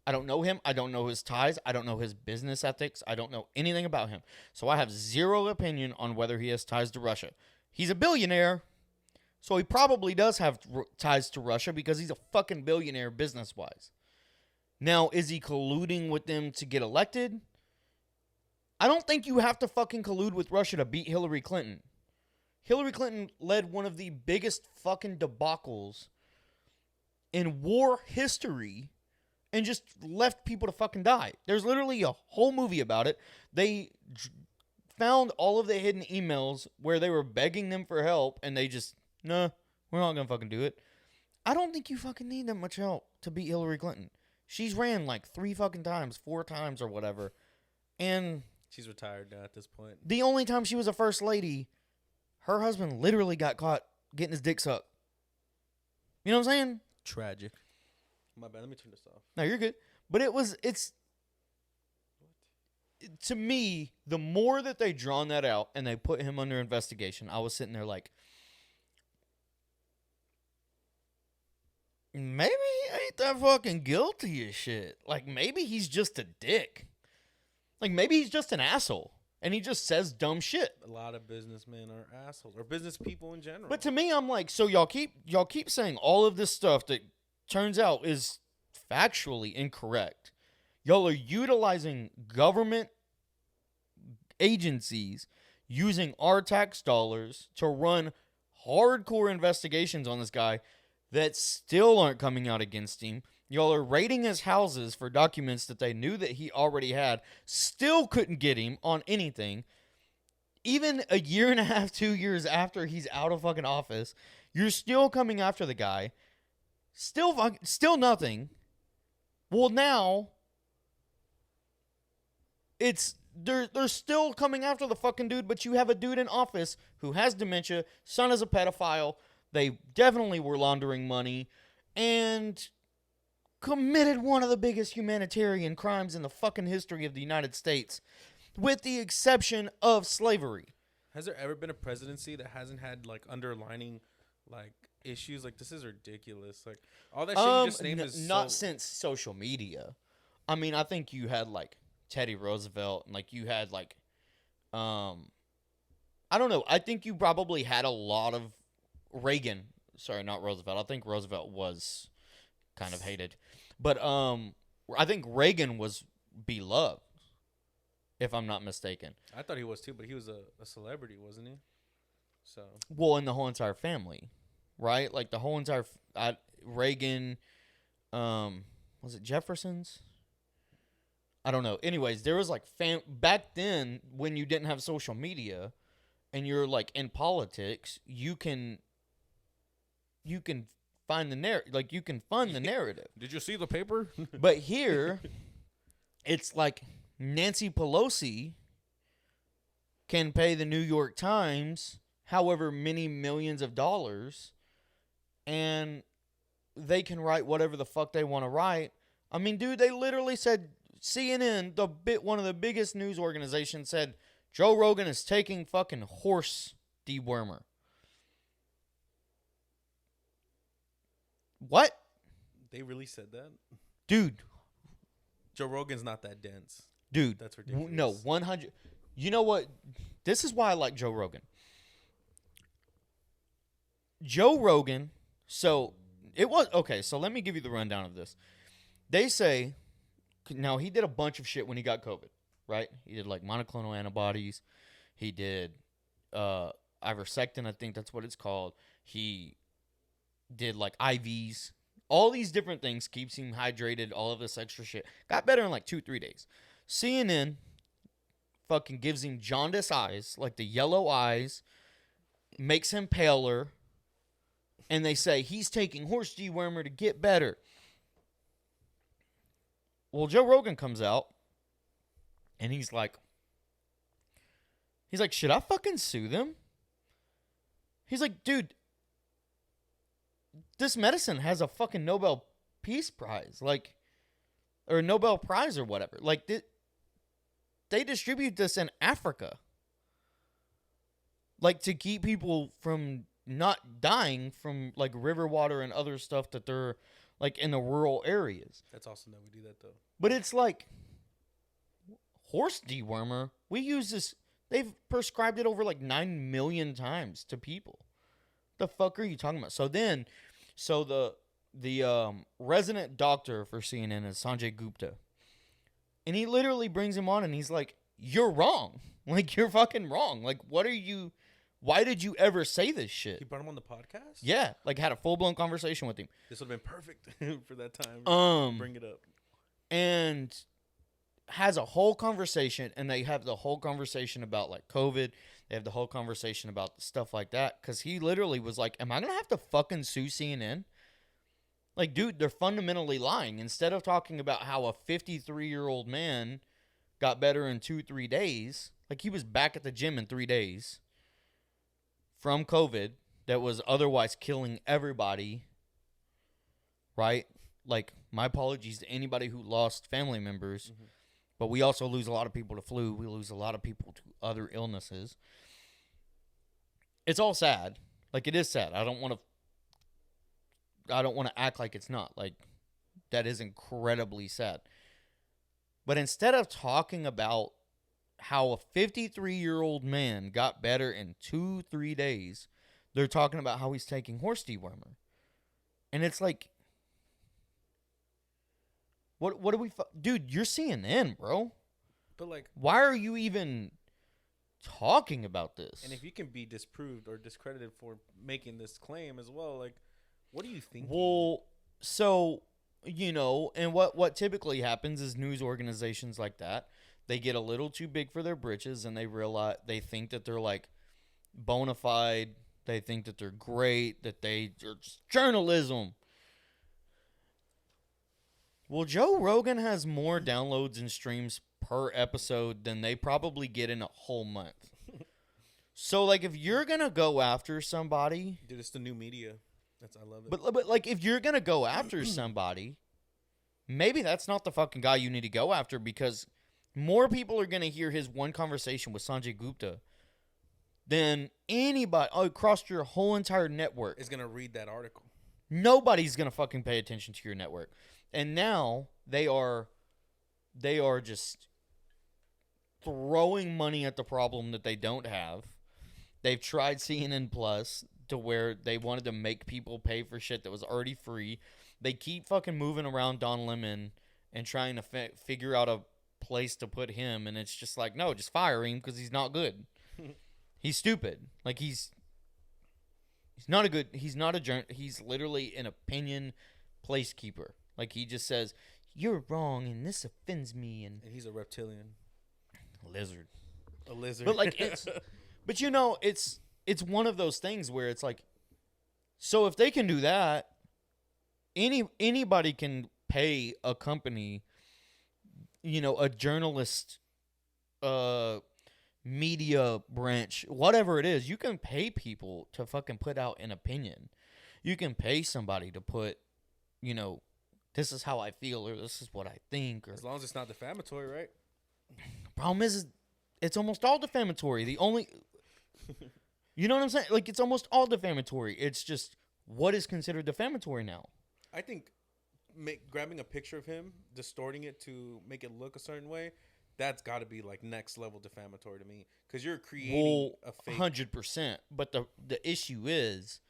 I don't know his ties. I don't know his business ethics. I don't know anything about him. So I have zero opinion on whether he has ties to Russia. He's a billionaire, so he probably does have ties to Russia because he's a fucking billionaire business-wise. Now, is he colluding with them to get elected? I don't think you have to fucking collude with Russia to beat Hillary Clinton. Hillary Clinton led one of the biggest fucking debacles in war history and just left people to fucking die. There's literally a whole movie about it. They found all of the hidden emails where they were begging them for help, and they just, nah, we're not gonna fucking do it. I don't think you fucking need that much help to beat Hillary Clinton. She's ran 3 fucking times, 4 times or whatever. And she's retired now at this point. The only time she was a first lady, her husband literally got caught getting his dick sucked. You know what I'm saying? Tragic. My bad. Let me turn this off. No, you're good. But to me, the more that they drawn that out and they put him under investigation, I was sitting there like, maybe he ain't that fucking guilty as shit. Maybe he's just a dick. Maybe he's just an asshole. And he just says dumb shit. A lot of businessmen are assholes, or business people in general. But to me, I'm like, so y'all keep saying all of this stuff that turns out is factually incorrect. Y'all are utilizing government agencies using our tax dollars to run hardcore investigations on this guy that still aren't coming out against him. Y'all are raiding his houses for documents that they knew that he already had, still couldn't get him on anything. Even a year and a half, 2 years after he's out of fucking office, you're still coming after the guy. Still nothing. Well, now they're still coming after the fucking dude, but you have a dude in office who has dementia, son is a pedophile, they definitely were laundering money, and committed one of the biggest humanitarian crimes in the fucking history of the United States, with the exception of slavery. Has there ever been a presidency that hasn't had underlining issues. Like, this is ridiculous. Like, all that shit you just named is not since social media. I mean, I think you had like Teddy Roosevelt, and like you had like, I don't know. I think you probably had a lot of Reagan. Sorry, not Roosevelt. I think Roosevelt was kind of hated, but I think Reagan was beloved, if I'm not mistaken. I thought he was too, but he was a celebrity, wasn't he? So Well, in the whole entire family, right? Like the whole entire Reagan, was it Jefferson's? I don't know. Anyways, there was like back then when you didn't have social media, and you're like in politics, you can find the narrative, like you can fund the narrative. did you see the paper? But here, it's like Nancy Pelosi can pay the New York Times however many millions of dollars, and they can write whatever the fuck they want to write. I mean, dude, they literally said CNN, one of the biggest news organizations, said Joe Rogan is taking fucking horse dewormer. What? They really said that? Dude. Joe Rogan's not that dense. Dude. That's ridiculous. No, 100. You know what? This is why I like Joe Rogan. Joe Rogan, so let me give you the rundown of this. They say, now he did a bunch of shit when he got COVID, right? He did like monoclonal antibodies. He did ivermectin, I think that's what it's called. He did like IVs. All these different things, keeps him hydrated, all of this extra shit. Got better in like 2-3 days. CNN fucking gives him jaundice eyes, like the yellow eyes, makes him paler, and they say he's taking horse dewormer to get better. Well, Joe Rogan comes out, and he's like, should I fucking sue them? He's like, dude, this medicine has a fucking Nobel Peace Prize, like, or Nobel Prize or whatever. Like, they distribute this in Africa, like, to keep people from not dying from, like, river water and other stuff that they're, like, in the rural areas. That's awesome that we do that, though. But it's like, horse dewormer, we use this, they've prescribed it over, like, 9 million times to people. The fuck are you talking about? So the resident doctor for CNN is Sanjay Gupta. And he literally brings him on and he's like, you're wrong. Like, you're fucking wrong. Like, why did you ever say this shit? He brought him on the podcast? Yeah. Like, had a full-blown conversation with him. This would have been perfect for that time. Bring it up. And has a whole conversation, and they have the whole conversation about, like, COVID. They have the whole conversation about stuff like that. Because he literally was like, am I going to have to fucking sue CNN? Like, dude, they're fundamentally lying. Instead of talking about how a 53-year-old man got better in 2-3 days, like, he was back at the gym in 3 days from COVID that was otherwise killing everybody, right? Like, my apologies to anybody who lost family members, but we also lose a lot of people to flu. We lose a lot of people to other illnesses. It's all sad. Like, it is sad. I don't want to act like it's not. Like, that is incredibly sad. But instead of talking about how a 53-year-old man got better in 2-3 days, they're talking about how he's taking horse dewormer. And it's like, what do we... Dude, you're CNN, bro. But, like... Why are you even talking about this? And if you can be disproved or discredited for making this claim as well, like, what do you think? Well, so, you know, and what typically happens is news organizations like that, they get a little too big for their britches, and they think that they're, like, bona fide. They think that they're great, that they're just journalism. Well, Joe Rogan has more downloads and streams per episode than they probably get in a whole month. So, like, if you're going to go after somebody... Dude, it's the new media. I love it. But, like, if you're going to go after somebody, maybe that's not the fucking guy you need to go after, because more people are going to hear his one conversation with Sanjay Gupta then anybody across your whole entire network is gonna read that article. Nobody's gonna fucking pay attention to your network. And now they are just throwing money at the problem that they don't have. They've tried CNN Plus to where they wanted to make people pay for shit that was already free. They keep fucking moving around Don Lemon and trying to figure out a place to put him, and it's just like, no, just fire him because he's not good. He's stupid. Like he's not a good. He's not a. He's literally an opinion placekeeper. Like he just says you're wrong and this offends me, and he's a reptilian, lizard, a lizard. But like it's, but you know it's one of those things where it's like, so if they can do that, anybody can pay a company, you know, a journalist, media branch, whatever it is, you can pay people to fucking put out an opinion. You can pay somebody to put, you know, this is how I feel or this is what I think. Or as long as it's not defamatory, right? Problem is, it's almost all defamatory. The only, you know what I'm saying? Like, it's almost all defamatory. It's just what is considered defamatory now. I think grabbing a picture of him, distorting it to make it look a certain way, that's got to be like next level defamatory to me, because you're creating a fake. 100%. But the issue is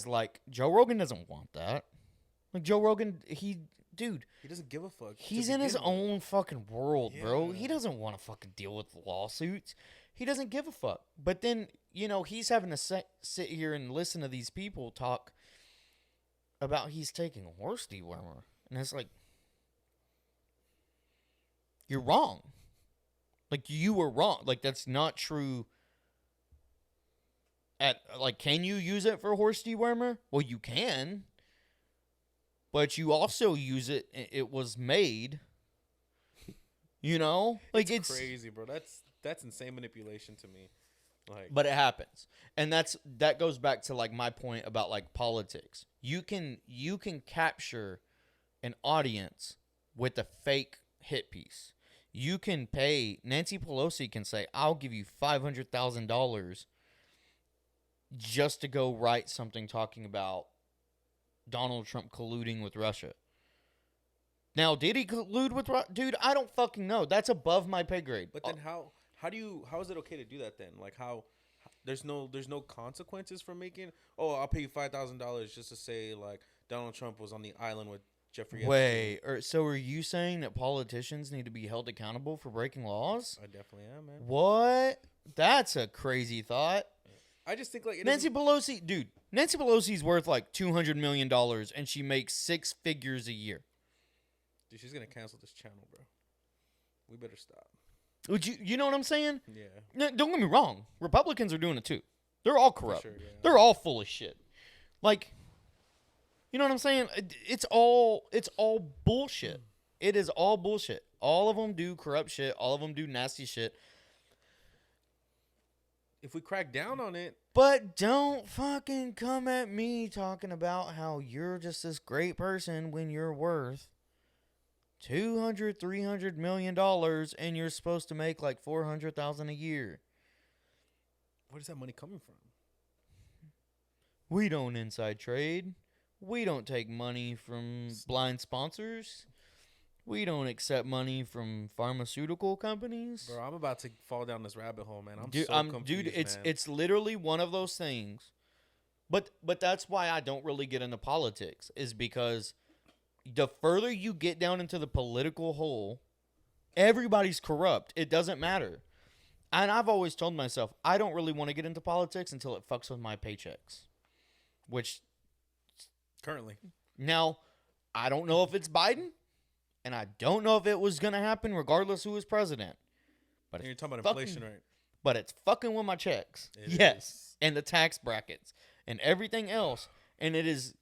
like Joe Rogan doesn't want that. Like Joe Rogan, he doesn't give a fuck. He's in his own fucking world, bro. He doesn't want to fucking deal with lawsuits. He doesn't give a fuck. But then, you know, he's having to sit here and listen to these people talk about he's taking a horse dewormer, and it's like, you're wrong. Like, you were wrong. Like, that's not true. Can you use it for horse dewormer? Well, you can. But you also use it. It was made. You know? Like, it's crazy, bro. That's insane manipulation to me. Like, but it happens. And that goes back to, like, my point about, like, politics. You can capture an audience with a fake hit piece. You can pay, Nancy Pelosi can say, I'll give you $500,000 just to go write something talking about Donald Trump colluding with Russia. Now, did he collude with Russia? Dude, I don't fucking know. That's above my pay grade. But then how is it okay to do that then? Like, how there's no consequences for making, I'll pay you $5,000 just to say, like, Donald Trump was on the island with Jeffrey Epstein. So are you saying that politicians need to be held accountable for breaking laws? I definitely am, man. What? That's a crazy thought. I just think, like, Nancy Pelosi's worth like $200 million, and she makes 6 figures a year. Dude, she's gonna cancel this channel, bro. We better stop. Would you know what I'm saying? Yeah. No, don't get me wrong. Republicans are doing it too. They're all corrupt. Sure, yeah. They're all full of shit. Like, you know what I'm saying? It's all bullshit. It is all bullshit. All of them do corrupt shit. All of them do nasty shit. If we crack down on it. But don't fucking come at me talking about how you're just this great person when you're worth $200-300 million and you're supposed to make like $400,000 a year. Where's that money coming from? We don't inside trade. We don't take money from blind sponsors. We don't accept money from pharmaceutical companies. Bro, I'm about to fall down this rabbit hole, man. I'm so confused, man. It's literally one of those things. But that's why I don't really get into politics, is because the further you get down into the political hole, everybody's corrupt. It doesn't matter. And I've always told myself, I don't really want to get into politics until it fucks with my paychecks. Which currently. Now, I don't know if it's Biden, and I don't know if it was going to happen regardless who is president. But you're talking about inflation, right? But it's fucking with my checks. Yes. And the tax brackets and everything else. And it is,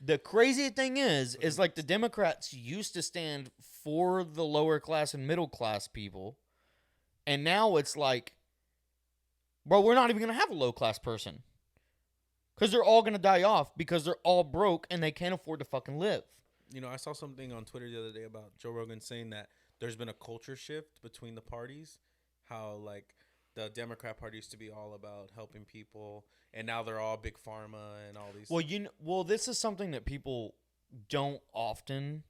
the crazy thing is like the Democrats used to stand for the lower class and middle class people. And now it's like, bro, we're not even going to have a low class person. Because they're all going to die off because they're all broke and they can't afford to fucking live. You know, I saw something on Twitter the other day about Joe Rogan saying that there's been a culture shift between the parties. How, like, the Democrat Party used to be all about helping people, and now they're all big pharma and all these. Well, this is something that people don't often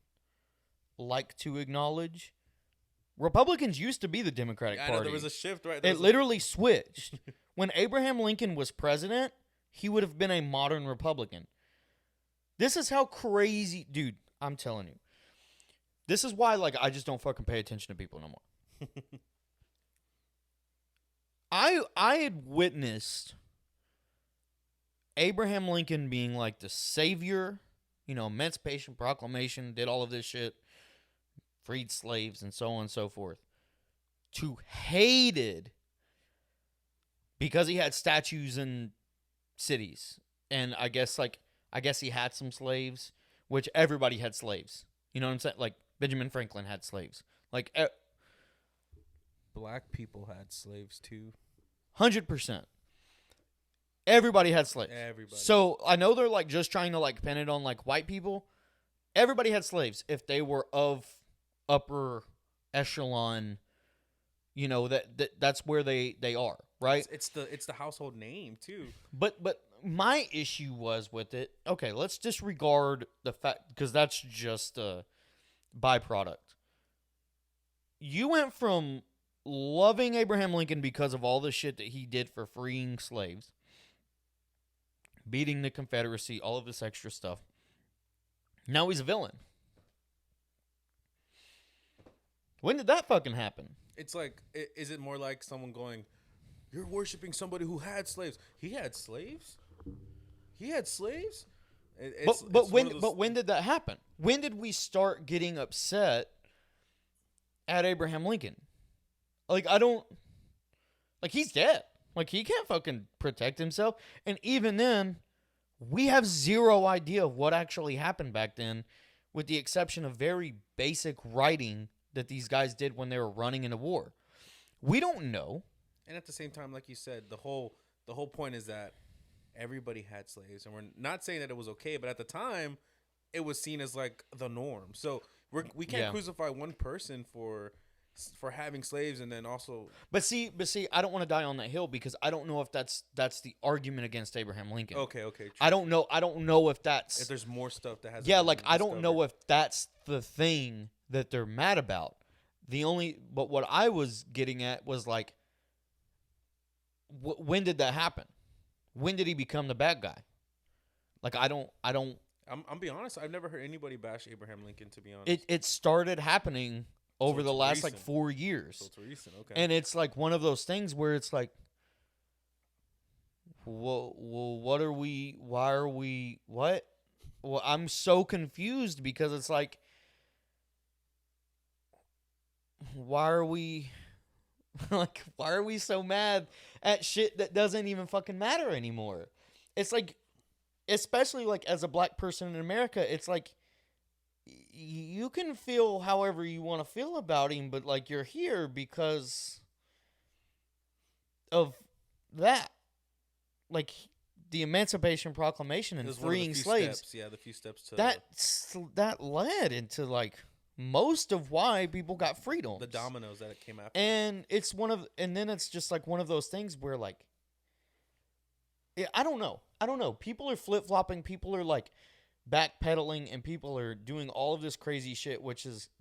like to acknowledge. Republicans used to be the Democratic I Party. know there was a shift, right? It literally switched. When Abraham Lincoln was president, he would have been a modern Republican. This is how crazy, dude, I'm telling you. This is why, like, I just don't fucking pay attention to people no more. I had witnessed Abraham Lincoln being like the savior, Emancipation Proclamation, did all of this shit, freed slaves and so on and so forth, to hated because he had statues in cities. And I guess he had some slaves, which everybody had slaves. You know what I'm saying? Like, Benjamin Franklin had slaves. Like, black people had slaves too. 100%. Everybody had slaves. Everybody. So I know they're like just trying to like pin it on like white people. Everybody had slaves if they were of upper echelon. That's where they are, right? It's the household name too. But my issue was with it. Okay, let's disregard the fact because that's just a byproduct. You went from loving Abraham Lincoln because of all the shit that he did for freeing slaves, beating the Confederacy, all of this extra stuff. Now he's a villain. When did that fucking happen? It's like, is it more like someone going, "You're worshiping somebody who had slaves"? He had slaves. He had slaves. But when did that happen? When did we start getting upset at Abraham Lincoln? Like, he's dead. Like, he can't fucking protect himself. And even then, we have zero idea of what actually happened back then, with the exception of very basic writing that these guys did when they were running into war. We don't know. And at the same time, like you said, the whole point is that everybody had slaves. And we're not saying that it was okay, but at the time, it was seen as like the norm. So we can't crucify one person for having slaves and then also. But see, I don't want to die on that hill because I don't know if that's the argument against Abraham Lincoln. Okay. True. I don't know if that's. If there's more stuff that has. Yeah, like I don't know if that's the thing that they're mad about. But what I was getting at was like, when did that happen? When did he become the bad guy? Like I don't. I'm be honest. I've never heard anybody bash Abraham Lincoln. To be honest, it started happening over the last recent. like 4 years. So it's recent, okay. And it's like one of those things where it's like, well, what are we? Why are we? What? Well, I'm so confused because it's like, why are we? Like, why are we so mad at shit that doesn't even fucking matter anymore? It's like, especially like as a black person in America, it's like, you can feel however you want to feel about him, but like you're here because of that, like the Emancipation Proclamation and freeing slaves. Steps. Yeah, the few steps to that led into like most of why people got freedom. The dominoes that it came after. And then it's just like one of those things where like, I don't know. People are flip-flopping. People are like backpedaling, and people are doing all of this crazy shit,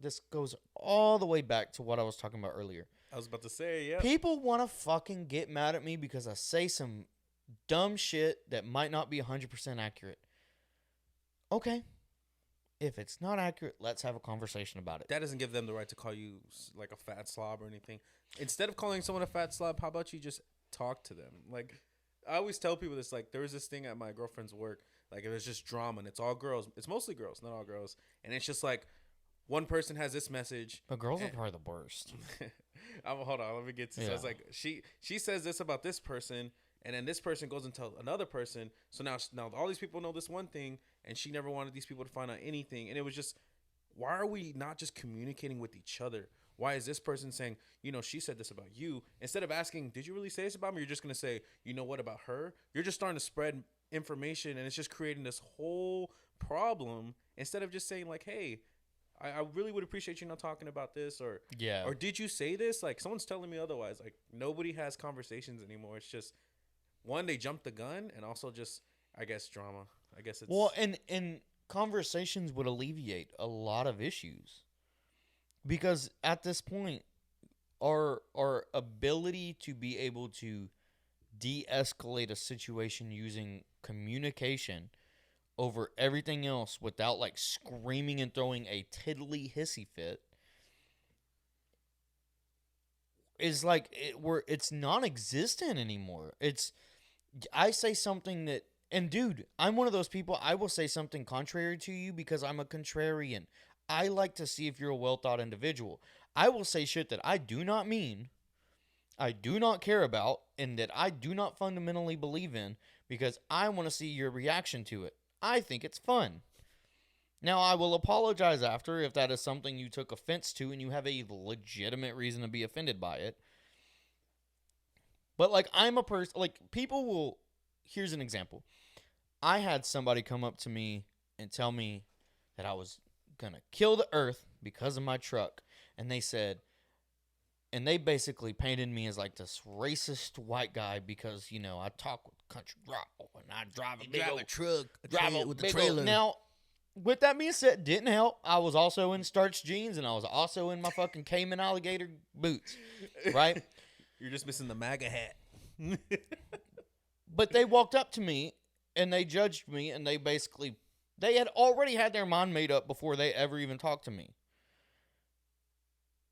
this goes all the way back to what I was talking about earlier. I was about to say, yeah. People want to fucking get mad at me because I say some dumb shit that might not be 100% accurate. Okay. If it's not accurate, let's have a conversation about it. That doesn't give them the right to call you like a fat slob or anything. Instead of calling someone a fat slob, how about you just talk to them? Like, I always tell people this, like, there was this thing at my girlfriend's work. Like, it was just drama, and it's all girls. It's mostly girls, not all girls. And it's just like, one person has this message. But girls are probably the worst. Hold on, let me get to this. So it's like, she says this about this person, and then this person goes and tells another person. So now all these people know this one thing, and she never wanted these people to find out anything. And it was just, why are we not just communicating with each other? Why is this person saying, she said this about you? Instead of asking, did you really say this about me? You're just going to say, you know what about her? You're just starting to spread information, and it's just creating this whole problem instead of just saying like, hey, I really would appreciate you not talking about this, or Yeah. or did you say this? Like someone's telling me otherwise. Like nobody has conversations anymore. It's just one, they jumped the gun, and also just I guess drama. I guess it's Well, and conversations would alleviate a lot of issues. Because at this point, our ability to be able to de-escalate a situation using communication over everything else without like screaming and throwing a tiddly hissy fit is like it's non-existent anymore. It's I say something that and dude, I'm one of those people I will say something contrary to you because I'm a contrarian. I like to see if you're a well-thought individual. I will say shit that I do not mean, I do not care about, and that I do not fundamentally believe in because I want to see your reaction to it. I think it's fun. Now, I will apologize after if that is something you took offense to and you have a legitimate reason to be offended by it. But, like, I'm a person, like, people will, here's an example. I had somebody come up to me and tell me that I was going to kill the earth because of my truck. And they said, and they basically painted me as like this racist white guy because, you know, I talk with country drawl and I drive a big old truck, with the trailer. Now, with that being said, didn't help. I was also in starch jeans and I was also in my fucking Cayman alligator boots, right? You're just missing the MAGA hat. But they walked up to me and they judged me and they had already had their mind made up before they ever even talked to me.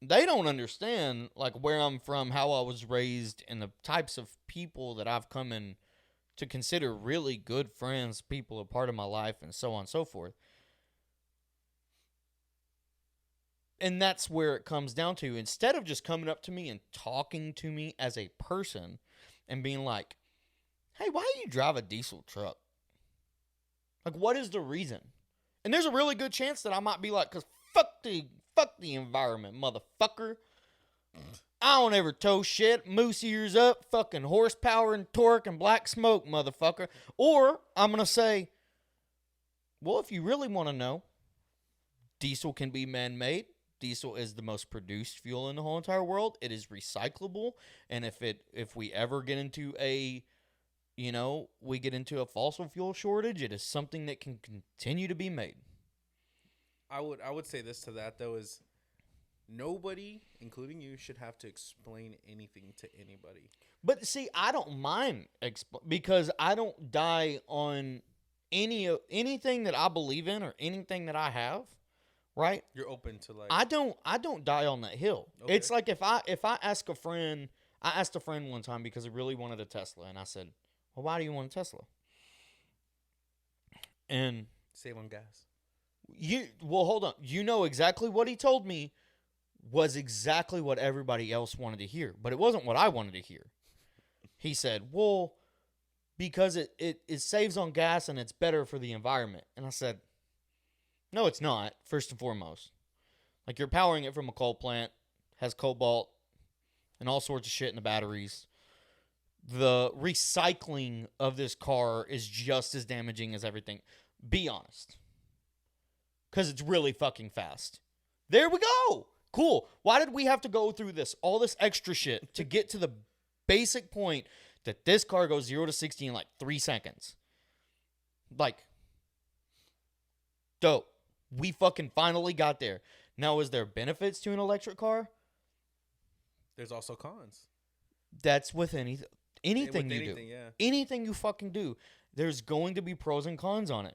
They don't understand like where I'm from, how I was raised, and the types of people that I've come in to consider really good friends, people a part of my life, and so on and so forth. And that's where it comes down to. Instead of just coming up to me and talking to me as a person and being like, hey, why do you drive a diesel truck? Like, what is the reason? And there's a really good chance that I might be like, because fuck the environment, motherfucker. I don't ever tow shit. Moose ears up, fucking horsepower and torque and black smoke, motherfucker. Or I'm going to say, well, if you really want to know, diesel can be man-made. Diesel is the most produced fuel in the whole entire world. It is recyclable. And if we ever get into we get into a fossil fuel shortage, it is something that can continue to be made. I would say this to that though is nobody, including you, should have to explain anything to anybody. But see, I don't mind because I don't die on anything that I believe in or anything that I have. Right? You're open to like I don't die on that hill. Okay. It's like if I ask a friend, I asked a friend one time because he really wanted a Tesla, and I said, well, why do you want a Tesla? And save on gas. Hold on. You know exactly what he told me was exactly what everybody else wanted to hear, but it wasn't what I wanted to hear. He said, well, because it saves on gas and it's better for the environment. And I said, no, it's not, first and foremost. Like, you're powering it from a coal plant, has cobalt and all sorts of shit in the batteries. The recycling of this car is just as damaging as everything. Be honest. Because it's really fucking fast. There we go. Cool. Why did we have to go through all this extra shit to get to the basic point that this car goes 0 to 60 in like 3 seconds? Like, dope. We fucking finally got there. Now, is there benefits to an electric car? There's also cons. That's with anything you do. Yeah. Anything you fucking do, there's going to be pros and cons on it.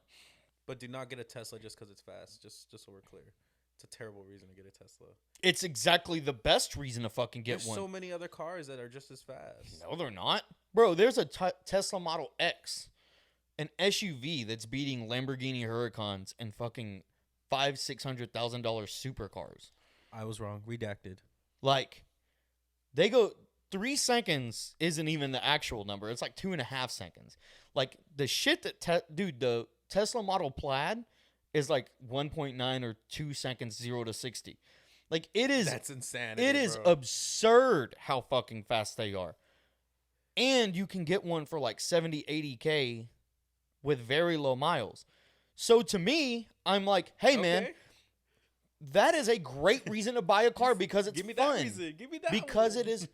But do not get a Tesla just because it's fast. Just so we're clear. It's a terrible reason to get a Tesla. It's exactly the best reason to fucking get one. There's so many other cars that are just as fast. No, they're not. Bro, there's a Tesla Model X, an SUV that's beating Lamborghini Huracans and fucking $500,000-$600,000 supercars. I was wrong. Redacted. Like, they go 3 seconds isn't even the actual number. It's like 2.5 seconds. Like, the shit that the Tesla Model Plaid is like 1.9 or 2 seconds 0 to 60. Like, it is. That's insanity. It is absurd how fucking fast they are. And you can get one for like 70, 80K with very low miles. So to me, I'm like, hey, man, that is a great reason to buy a car because it's Give me fun. that reason. Give me that Because one. it is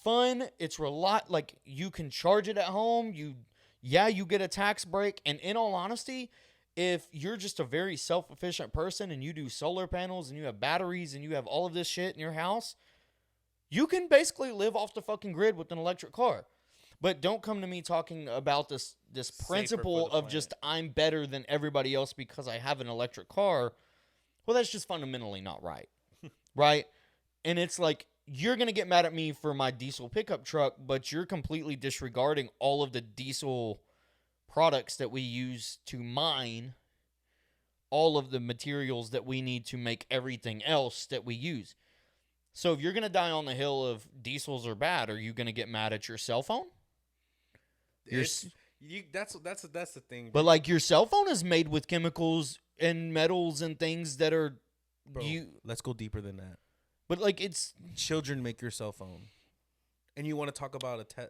fun. It's like you can charge it at home. You get a tax break. And in all honesty, if you're just a very self-efficient person and you do solar panels and you have batteries and you have all of this shit in your house, you can basically live off the fucking grid with an electric car. But don't come to me talking about this principle of just I'm better than everybody else because I have an electric car. Well, that's just fundamentally not right. Right? And it's like, you're going to get mad at me for my diesel pickup truck, but you're completely disregarding all of the diesel products that we use to mine all of the materials that we need to make everything else that we use. So if you're going to die on the hill of diesels are bad, are you going to get mad at your cell phone? That's the thing. Bro. But like your cell phone is made with chemicals and metals and things that are Bro, let's go deeper than that. But like it's children make your cell phone, and you want to talk about I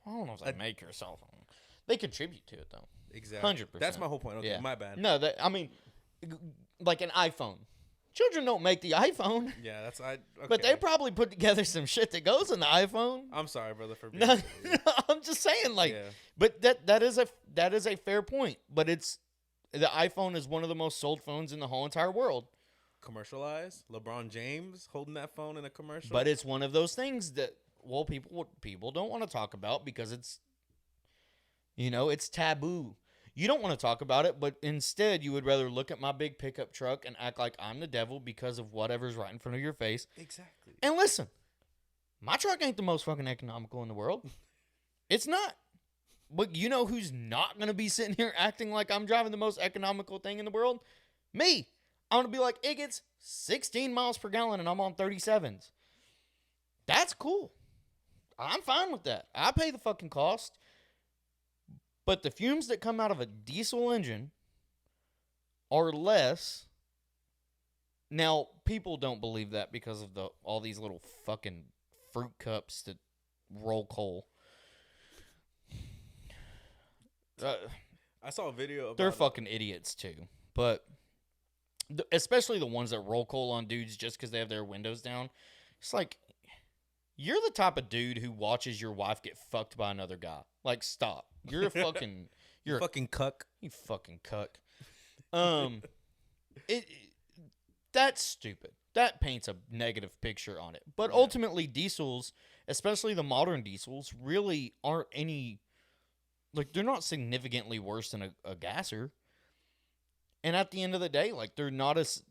don't know if they make your cell phone. They contribute to it though. Exactly. 100%. That's my whole point. Okay, my bad. No, like an iPhone. Children don't make the iPhone. Yeah, okay. But they probably put together some shit that goes in the iPhone. I'm sorry, brother, for being no, I'm just saying, like, but that is a fair point. But the iPhone is one of the most sold phones in the whole entire world. Commercialized, LeBron James holding that phone in a commercial. But it's one of those things that people don't want to talk about because it's taboo. You don't want to talk about it, but instead you would rather look at my big pickup truck and act like I'm the devil because of whatever's right in front of your face. Exactly. And listen, my truck ain't the most fucking economical in the world. It's not. But you know who's not going to be sitting here acting like I'm driving the most economical thing in the world? Me. I'm going to be like, it gets 16 miles per gallon and I'm on 37s. That's cool. I'm fine with that. I pay the fucking cost. But the fumes that come out of a diesel engine are less. Now, people don't believe that because of all these little fucking fruit cups that roll coal. I saw a video about they're fucking idiots too. But especially the ones that roll coal on dudes just because they have their windows down. It's like, you're the type of dude who watches your wife get fucked by another guy. Like, stop. You're a fucking... You're a fucking cuck. You fucking cuck. That's stupid. That paints a negative picture on it. But ultimately, diesels, especially the modern diesels, really aren't any... Like, they're not significantly worse than a gasser. And at the end of the day, like, they're not as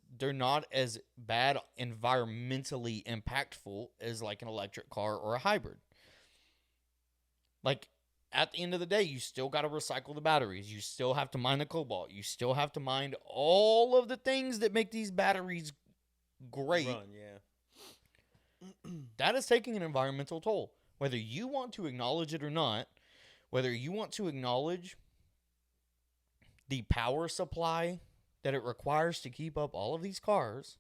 bad environmentally impactful as like an electric car or a hybrid. Like, at the end of the day, you still got to recycle the batteries. You still have to mine the cobalt. You still have to mine all of the things that make these batteries great. That is taking an environmental toll. Whether you want to acknowledge it or not, whether you want to acknowledge the power supply that it requires to keep up all of these cars.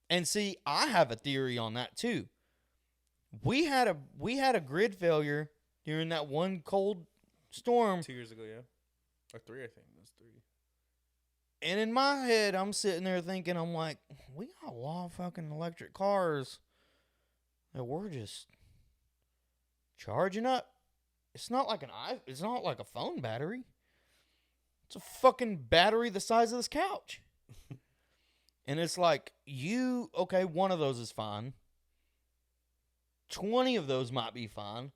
And see, I have a theory on that too. We had a grid failure during that one cold storm 2 years ago, yeah. Or 3, I think. It was 3. And in my head, I'm sitting there thinking, I'm like, we got a lot of fucking electric cars that we're just charging up. It's not like a phone battery. It's a fucking battery the size of this couch. And it's like, one of those is fine. 20 of those might be fine.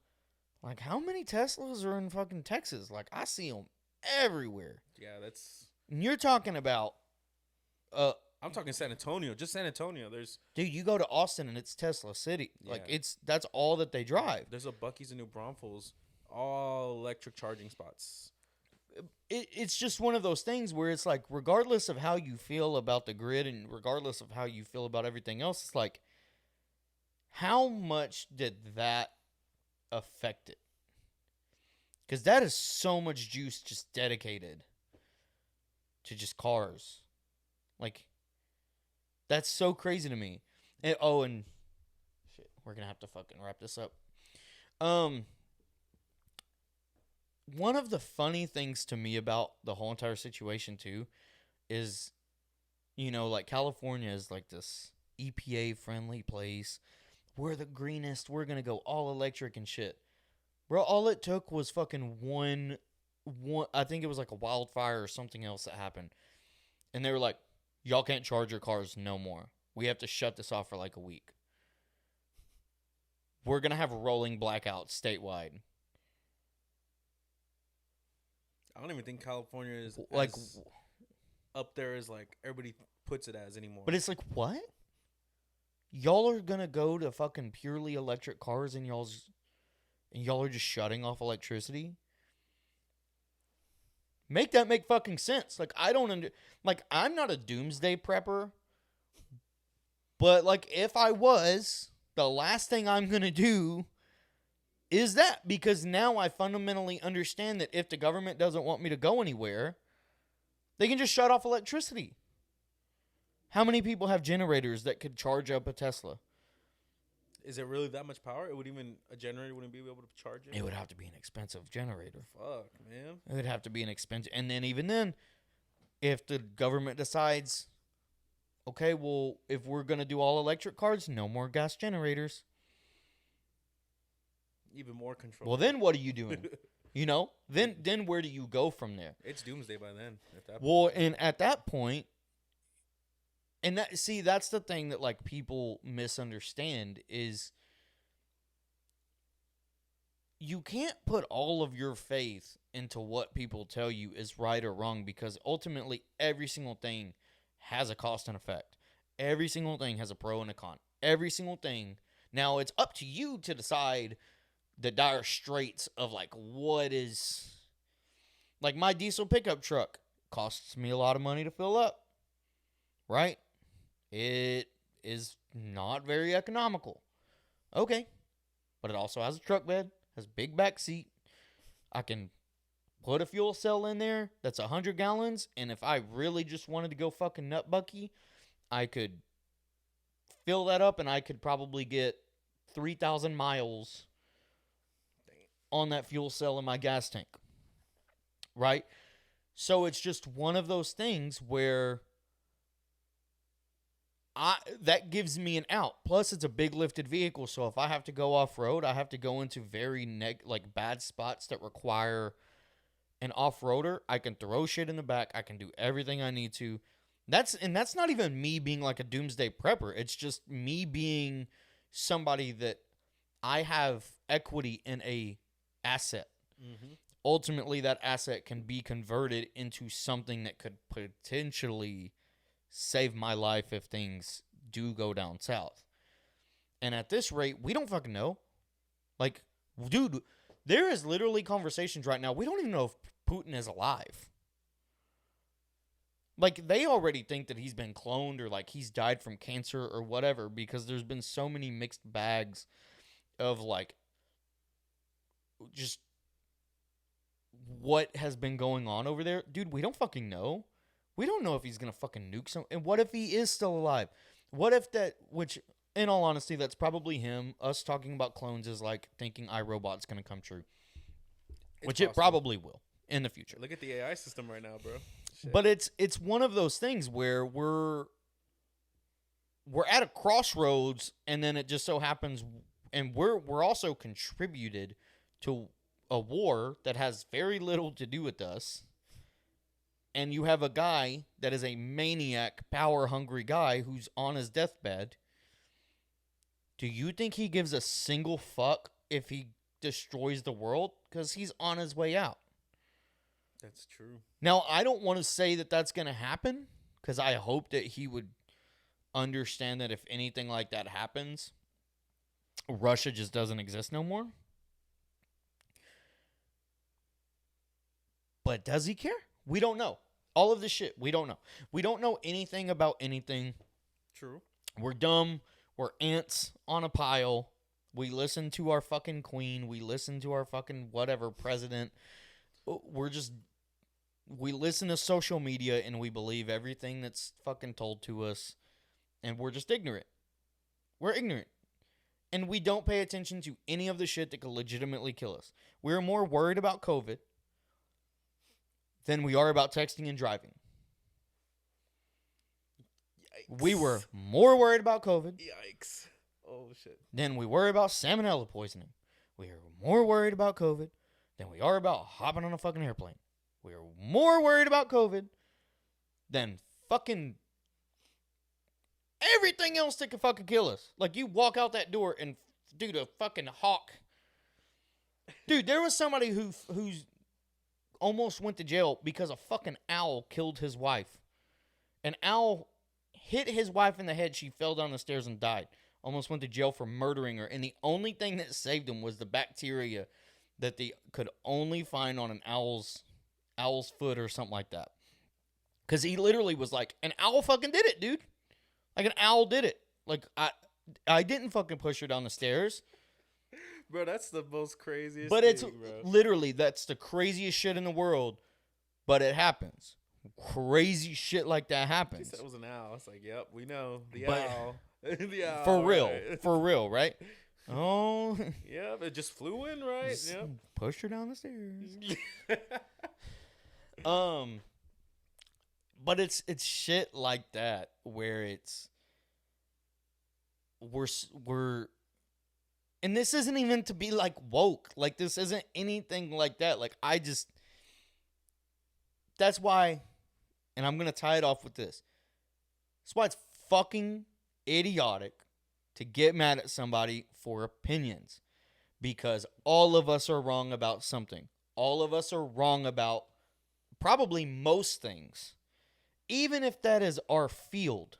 Like, how many Teslas are in fucking Texas? Like, I see them everywhere. Yeah, that's... And you're talking about... I'm talking San Antonio. Just San Antonio. Dude, you go to Austin and it's Tesla City. Yeah. Like, that's all that they drive. There's a Buc-ee's and New Braunfels. All electric charging spots. It's just one of those things where it's like, regardless of how you feel about the grid and regardless of how you feel about everything else, it's like, how much did that affect it? Because that is so much juice just dedicated to just cars. Like, that's so crazy to me. And shit, we're going to have to fucking wrap this up. One of the funny things to me about the whole entire situation, too, is you know, like California is like this EPA friendly place. We're the greenest. We're going to go all electric and shit. Bro, all it took was fucking one, I think it was like a wildfire or something else that happened. And they were like, y'all can't charge your cars no more. We have to shut this off for like a week. We're going to have rolling blackouts statewide. I don't even think California is like as up there as like everybody puts it as anymore. But it's like, what? Y'all are going to go to fucking purely electric cars and y'all are just shutting off electricity? Make that make fucking sense. Like, I don't like, I'm not a doomsday prepper, but like, if I was, the last thing I'm going to do is that, because now I fundamentally understand that if the government doesn't want me to go anywhere, they can just shut off electricity. How many people have generators that could charge up a Tesla? Is it really that much power? A generator wouldn't be able to charge it? It would have to be an expensive generator. Fuck, man. It would have to be an expensive. And then even then, if the government decides, okay, well, if we're going to do all electric cars, no more gas generators. Even more control. Well, then what are you doing? You know? Then where do you go from there? It's doomsday by then. Well, and at that point, and that's the thing that like people misunderstand is you can't put all of your faith into what people tell you is right or wrong, because ultimately every single thing has a cost and effect. Every single thing has a pro and a con. Every single thing. Now, it's up to you to decide the dire straits of like what is, like my diesel pickup truck costs me a lot of money to fill up, right? It is not very economical. Okay. But it also has a truck bed, has a big back seat. I can put a fuel cell in there that's 100 gallons, and if I really just wanted to go fucking nutbucky, I could fill that up and I could probably get 3,000 miles on that fuel cell in my gas tank. Right? So it's just one of those things where that gives me an out. Plus, it's a big lifted vehicle, so if I have to go off-road, I have to go into very bad spots that require an off-roader. I can throw shit in the back. I can do everything I need to. That's not even me being like a doomsday prepper. It's just me being somebody that I have equity in a asset. Mm-hmm. Ultimately, that asset can be converted into something that could potentially save my life if things do go down south. And at this rate, we don't fucking know. Like, dude, there is literally conversations right now. We don't even know if Putin is alive. Like, they already think that he's been cloned or like he's died from cancer or whatever, because there's been so many mixed bags of like just what has been going on over there. Dude, we don't fucking know. We don't know if he's going to fucking nuke some. And what if he is still alive? What if that, which in all honesty, that's probably him. Us talking about clones is like thinking iRobot's going to come true. Which possible. It probably will in the future. Look at the AI system right now, bro. Shit. But it's one of those things where we're at a crossroads, and then it just so happens, and we're also contributed to a war that has very little to do with us. And you have a guy that is a maniac, power-hungry guy who's on his deathbed. Do you think he gives a single fuck if he destroys the world? Because he's on his way out. That's true. Now, I don't want to say that that's going to happen, because I hope that he would understand that if anything like that happens, Russia just doesn't exist no more. But does he care? We don't know. All of this shit, we don't know. We don't know anything about anything. True. We're dumb. We're ants on a pile. We listen to our fucking queen. We listen to our fucking whatever president. We listen to social media and we believe everything that's fucking told to us. And we're just ignorant. We're ignorant. And we don't pay attention to any of the shit that could legitimately kill us. We're more worried about COVID than we are about texting and driving. Yikes. We were more worried about COVID Yikes. Oh, shit. than we were about salmonella poisoning. We are more worried about COVID than we are about hopping on a fucking airplane. We are more worried about COVID than fucking everything else that could fucking kill us. Like, you walk out that door and, dude, a fucking hawk. Dude, there was somebody who's almost went to jail because a fucking owl killed his wife. An owl hit his wife in the head. She fell down the stairs and died. Almost went to jail for murdering her. And the only thing that saved him was the bacteria that they could only find on an owl's foot or something like that. Because he literally was like, an owl fucking did it, dude. Like, an owl did it. Like, I didn't fucking push her down the stairs. Bro, that's the most craziest But thing, it's bro. literally, that's the craziest shit in the world. But it happens. Crazy shit like that He happens. said it was an owl. It's like, yep, we know. The But- owl. The owl. For real. Right. For real, right? Oh. Yep, it just flew in, right? Just Yep. pushed her down the stairs. But it's shit like that where it's we're and this isn't even to be like woke. Like, this isn't anything like that. Like, that's why, and I'm gonna tie it off with this. That's why it's fucking idiotic to get mad at somebody for opinions. Because all of us are wrong about something. All of us are wrong about probably most things. Even if that is our field,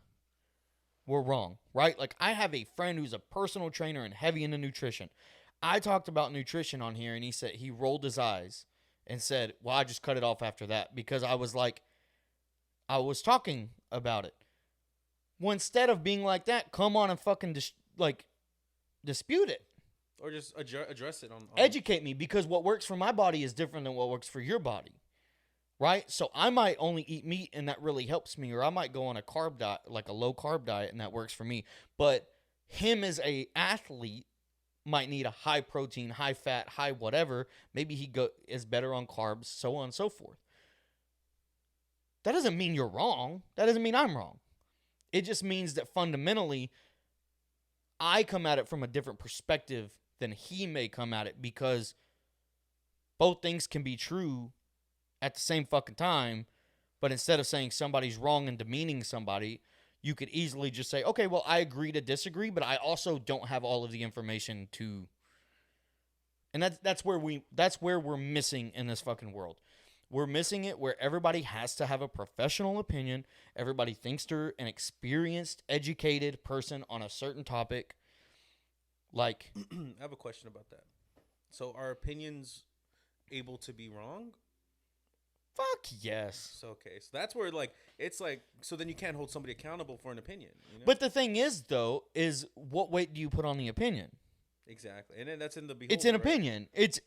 we're wrong, right? Like, I have a friend who's a personal trainer and heavy into nutrition. I talked about nutrition on here, and he rolled his eyes and said, well, I just cut it off after that, because I was talking about it. Well, instead of being like that, come on and fucking dispute it. Or just address it on Educate me, because what works for my body is different than what works for your body. Right? So I might only eat meat and that really helps me, or I might go on a carb diet, like a low carb diet, and that works for me. But him as a athlete might need a high protein, high fat, high whatever. Maybe he is better on carbs, so on and so forth. That doesn't mean you're wrong. That doesn't mean I'm wrong. It just means that fundamentally I come at it from a different perspective than he may come at it, because both things can be true at the same fucking time. But instead of saying somebody's wrong and demeaning somebody, you could easily just say, okay, well, I agree to disagree, but I also don't have all of the information to. And that's where we're missing in this fucking world. We're missing it where everybody has to have a professional opinion. Everybody thinks they're an experienced, educated person on a certain topic. Like, I have a question about that. So are opinions able to be wrong? fuck yes. So, okay. So that's where, like, it's like, so then you can't hold somebody accountable for an opinion. You know? But the thing is, though, is what weight do you put on the opinion? Exactly. And then that's in the beholder, It's an right? opinion. It's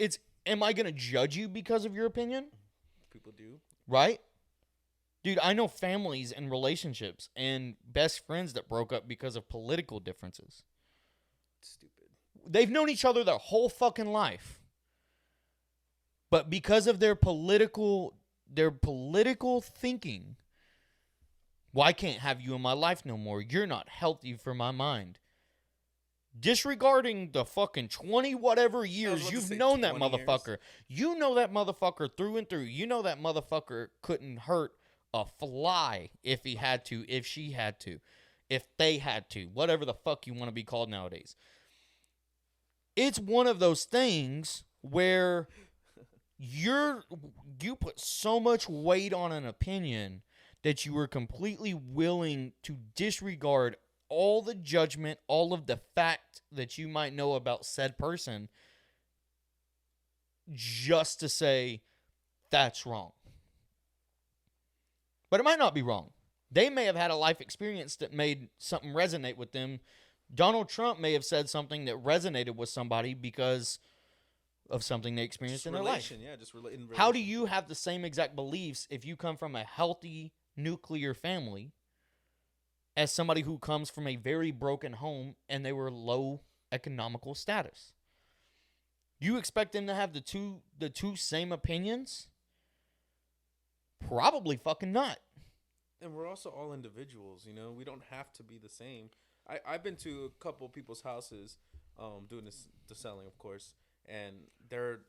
am I going to judge you because of your opinion? People do. Right? Dude, I know families and relationships and best friends that broke up because of political differences. Stupid. They've known each other their whole fucking life. But because of their political thinking, well, I can't have you in my life no more. You're not healthy for my mind. Disregarding the fucking 20 whatever years you've known that motherfucker. You know that motherfucker through and through. You know that motherfucker couldn't hurt a fly if he had to, if she had to, if they had to, whatever the fuck you want to be called nowadays. It's one of those things where you put so much weight on an opinion that you were completely willing to disregard all the judgment, all of the fact that you might know about said person, just to say that's wrong. But it might not be wrong. They may have had a life experience that made something resonate with them. Donald Trump may have said something that resonated with somebody because of something they experienced in their life. Yeah, just relation. How do you have the same exact beliefs if you come from a healthy nuclear family as somebody who comes from a very broken home and they were low economical status? You expect them to have the two same opinions? Probably fucking not. And we're also all individuals, you know. We don't have to be the same. I've been to a couple people's houses, doing the selling, of course, and they're.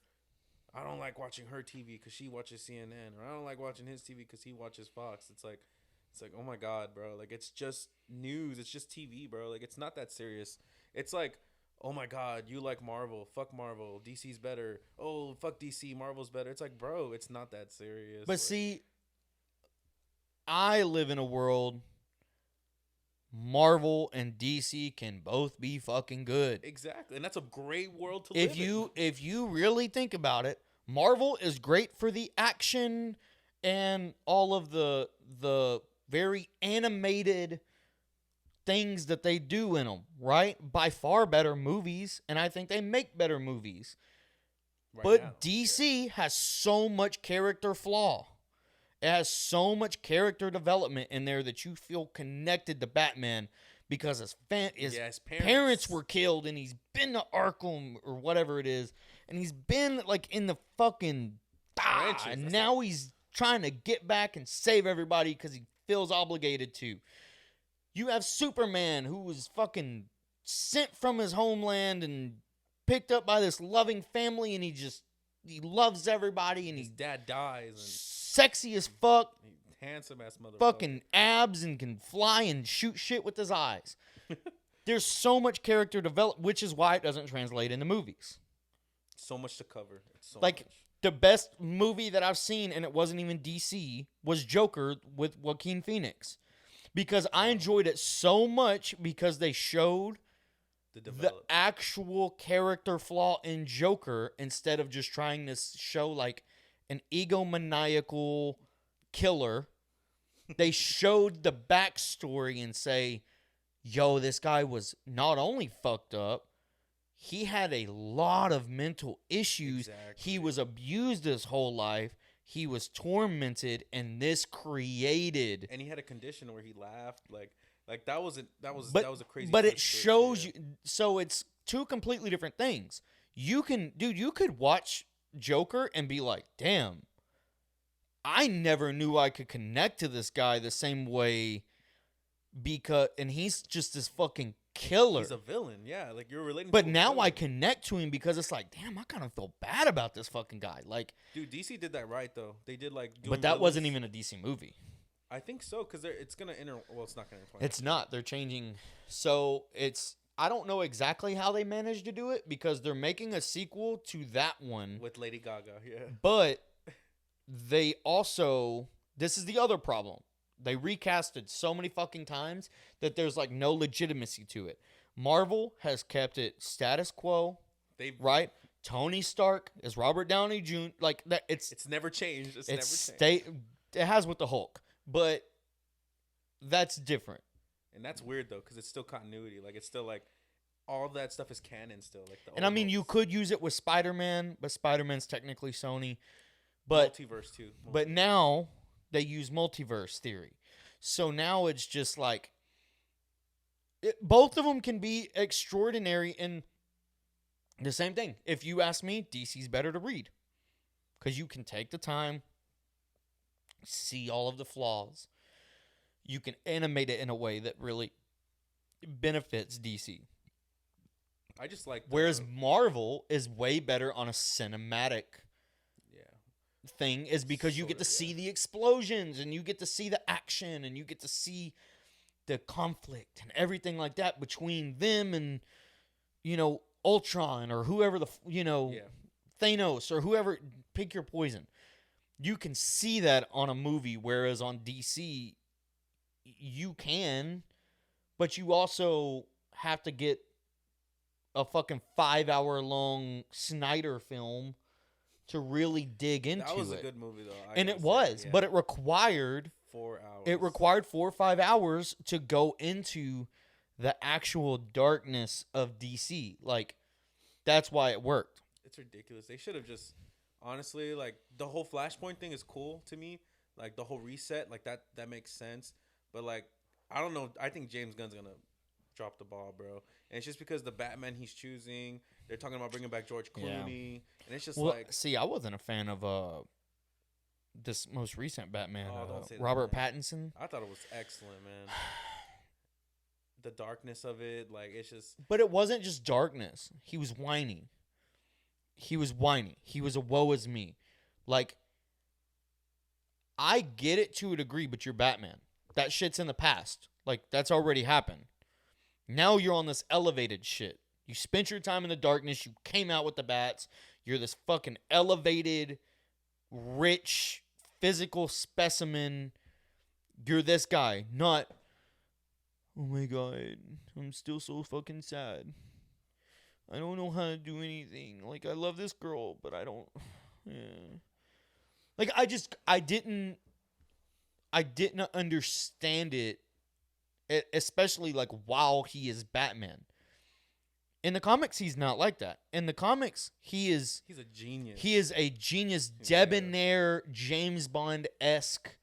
I don't like watching her TV because she watches CNN, or I don't like watching his TV because he watches Fox. It's like, oh my god, bro! Like it's just news. It's just TV, bro. Like it's not that serious. It's like, oh my god, you like Marvel? Fuck Marvel. DC's better. Oh fuck DC. Marvel's better. It's like, bro, it's not that serious. But like, see, I live in a world. Marvel and DC can both be fucking good. exactly, and that's a great world to live in. If you really think about it, Marvel is great for the action and all of the very animated things that they do in them, right? By far better movies, and I think they make better movies. Right But now, DC has so much character flaw. It has so much character development in there that you feel connected to Batman because his parents were killed and he's been to Arkham or whatever it is. And he's been like in the fucking and now he's trying to get back and save everybody because he feels obligated to. You have Superman who was fucking sent from his homeland and picked up by this loving family, and he loves everybody, and his dad dies, and sexy as fuck, handsome ass motherfucker, fucking abs, and can fly and shoot shit with his eyes. There's so much character development, which is why it doesn't translate into movies. So much to cover. It's so like much. The best movie that I've seen, and it wasn't even DC, was Joker with Joaquin Phoenix, because I enjoyed it so much because they showed the actual character flaw in Joker instead of just trying to show like an egomaniacal killer. They showed the backstory and say, yo, this guy was not only fucked up, he had a lot of mental issues. Exactly. He was abused his whole life. He was tormented, and this created. And he had a condition where he laughed, like that was a crazy. But it shows you. So it's two completely different things. You could watch Joker and be like, damn, I never knew I could connect to this guy the same way, and he's just this fucking killer. He's a villain, yeah. Like you're relating. But now I connect to him because it's like, damn, I kind of feel bad about this fucking guy. Like, dude, DC did that right though. They did like. But that wasn't even a DC movie. I think so because it's gonna Well, it's not gonna. It's not. They're changing. So it's. I don't know exactly how they managed to do it because they're making a sequel to that one with Lady Gaga. Yeah. But they also. This is the other problem. They recasted so many fucking times that there's like no legitimacy to it. Marvel has kept it status quo. Right? Tony Stark is Robert Downey Jr. Like that. It's never changed. It's never changed. It has with the Hulk, but that's different. And that's weird though, because it's still continuity. Like it's still like all that stuff is canon still. Like and I mean, you could use it with Spider-Man, but Spider-Man's technically Sony. But multiverse too. But now. They use multiverse theory. So now it's just like... both of them can be extraordinary in the same thing. If you ask me, DC's better to read. Because you can take the time, see all of the flaws. You can animate it in a way that really benefits DC. I just like... Whereas Marvel is way better on a cinematic... thing is because you get to see the explosions and you get to see the action and you get to see the conflict and everything like that between them and Ultron or whoever Thanos or whoever, pick your poison. You can see that on a movie, whereas on DC you can, but you also have to get a fucking 5-hour long Snyder film to really dig into it. That was a good movie, though. And it was, but it required 4 hours. It required 4 or 5 hours to go into the actual darkness of DC. Like, that's why it worked. It's ridiculous. They should have just, honestly, like, the whole Flashpoint thing is cool to me. Like, the whole reset, like, that makes sense. But, like, I don't know. I think James Gunn's going to drop the ball, bro. And it's just because the Batman he's choosing... They're talking about bringing back George Clooney, and it's just see, I wasn't a fan of this most recent Batman, don't say that, Robert man. Pattinson. I thought it was excellent, man. The darkness of it, like, it's just... But it wasn't just darkness. He was whiny. He was a woe is me. Like, I get it to a degree, but you're Batman. That shit's in the past. Like, that's already happened. Now you're on this elevated shit. You spent your time in the darkness. You came out with the bats. You're this fucking elevated, rich, physical specimen. You're this guy, not, oh my God, I'm still so fucking sad. I don't know how to do anything. Like, I love this girl, but I don't. Yeah. Like, I didn't understand it, especially, like, while he is Batman. In the comics, he's not like that. In the comics, he's a genius. He is a genius, debonair, James Bond-esque.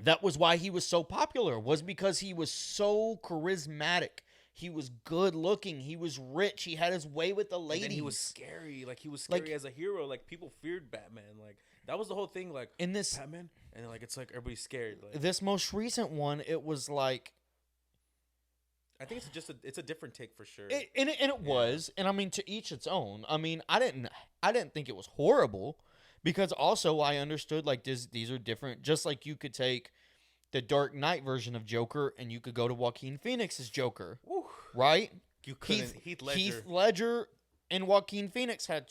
That was why he was so popular, was because he was so charismatic. He was good looking. He was rich. He had his way with the ladies. And he was scary. Like, he was scary, like, as a hero. Like, people feared Batman. Like, that was the whole thing. Like, in this Batman, and then, like, it's like everybody's scared. Like, this most recent one, it was like, I think it's a different take for sure. It was, and I mean, to each its own. I mean, I didn't think it was horrible, because also I understood, like, these are different. Just like you could take the Dark Knight version of Joker and you could go to Joaquin Phoenix's Joker. Woo. Right? You couldn't. Heath Ledger and Joaquin Phoenix had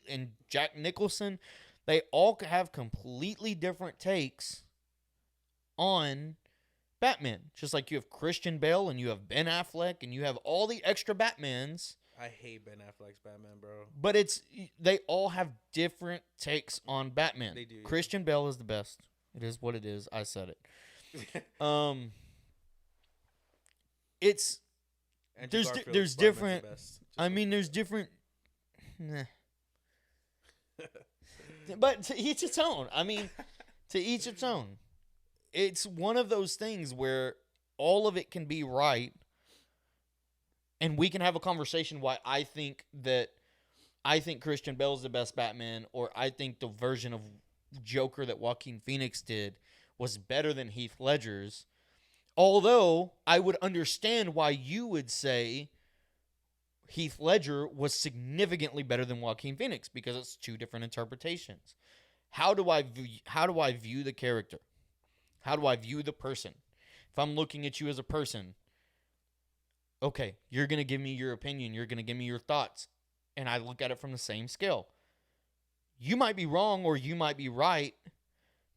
and Jack Nicholson, they all have completely different takes on Batman. Just like you have Christian Bale and you have Ben Affleck and you have all the extra Batmans. I hate Ben Affleck's Batman, bro. But they all have different takes on Batman. They do. Christian Bale is the best. It is what it is. I said it. It's there's different. I mean, there's different. Nah. But to each its own. I mean, to each its own. It's one of those things where all of it can be right, and we can have a conversation why I think Christian Bale is the best Batman, or I think the version of Joker that Joaquin Phoenix did was better than Heath Ledger's. Although I would understand why you would say Heath Ledger was significantly better than Joaquin Phoenix, because it's two different interpretations. How do I view the character? How do I view the person? If I'm looking at you as a person, okay, you're going to give me your opinion, you're going to give me your thoughts, and I look at it from the same scale. You might be wrong or you might be right,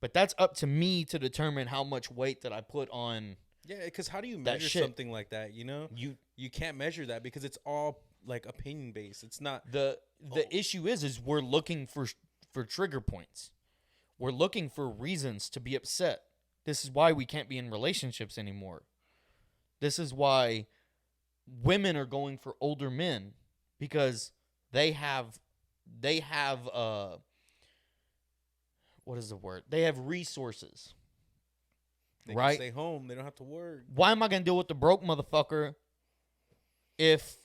but that's up to me to determine how much weight that I put on. Yeah, because how do you measure something like that? You know, you can't measure that because it's all like opinion based. It's not the issue is we're looking for trigger points. We're looking for reasons to be upset. This is why we can't be in relationships anymore. This is why women are going for older men, because they have what is the word? They have resources. They right? Can stay home. They don't have to work. Why am I going to deal with the broke motherfucker if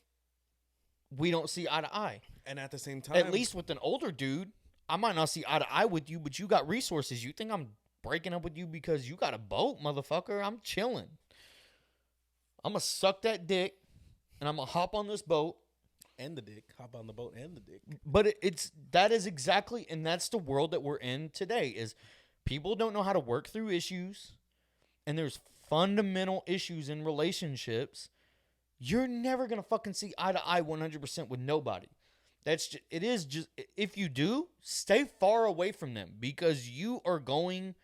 we don't see eye to eye? And at the same time, at least with an older dude, I might not see eye to eye with you, but you got resources. You think I'm breaking up with you because you got a boat, motherfucker? I'm chilling. I'm going to suck that dick, and I'm going to hop on this boat. And the dick. Hop on the boat and the dick. But that is exactly, and that's the world that we're in today, is people don't know how to work through issues, and there's fundamental issues in relationships. You're never going to fucking see eye to eye 100% with nobody. It is just, if you do, stay far away from them, because you are going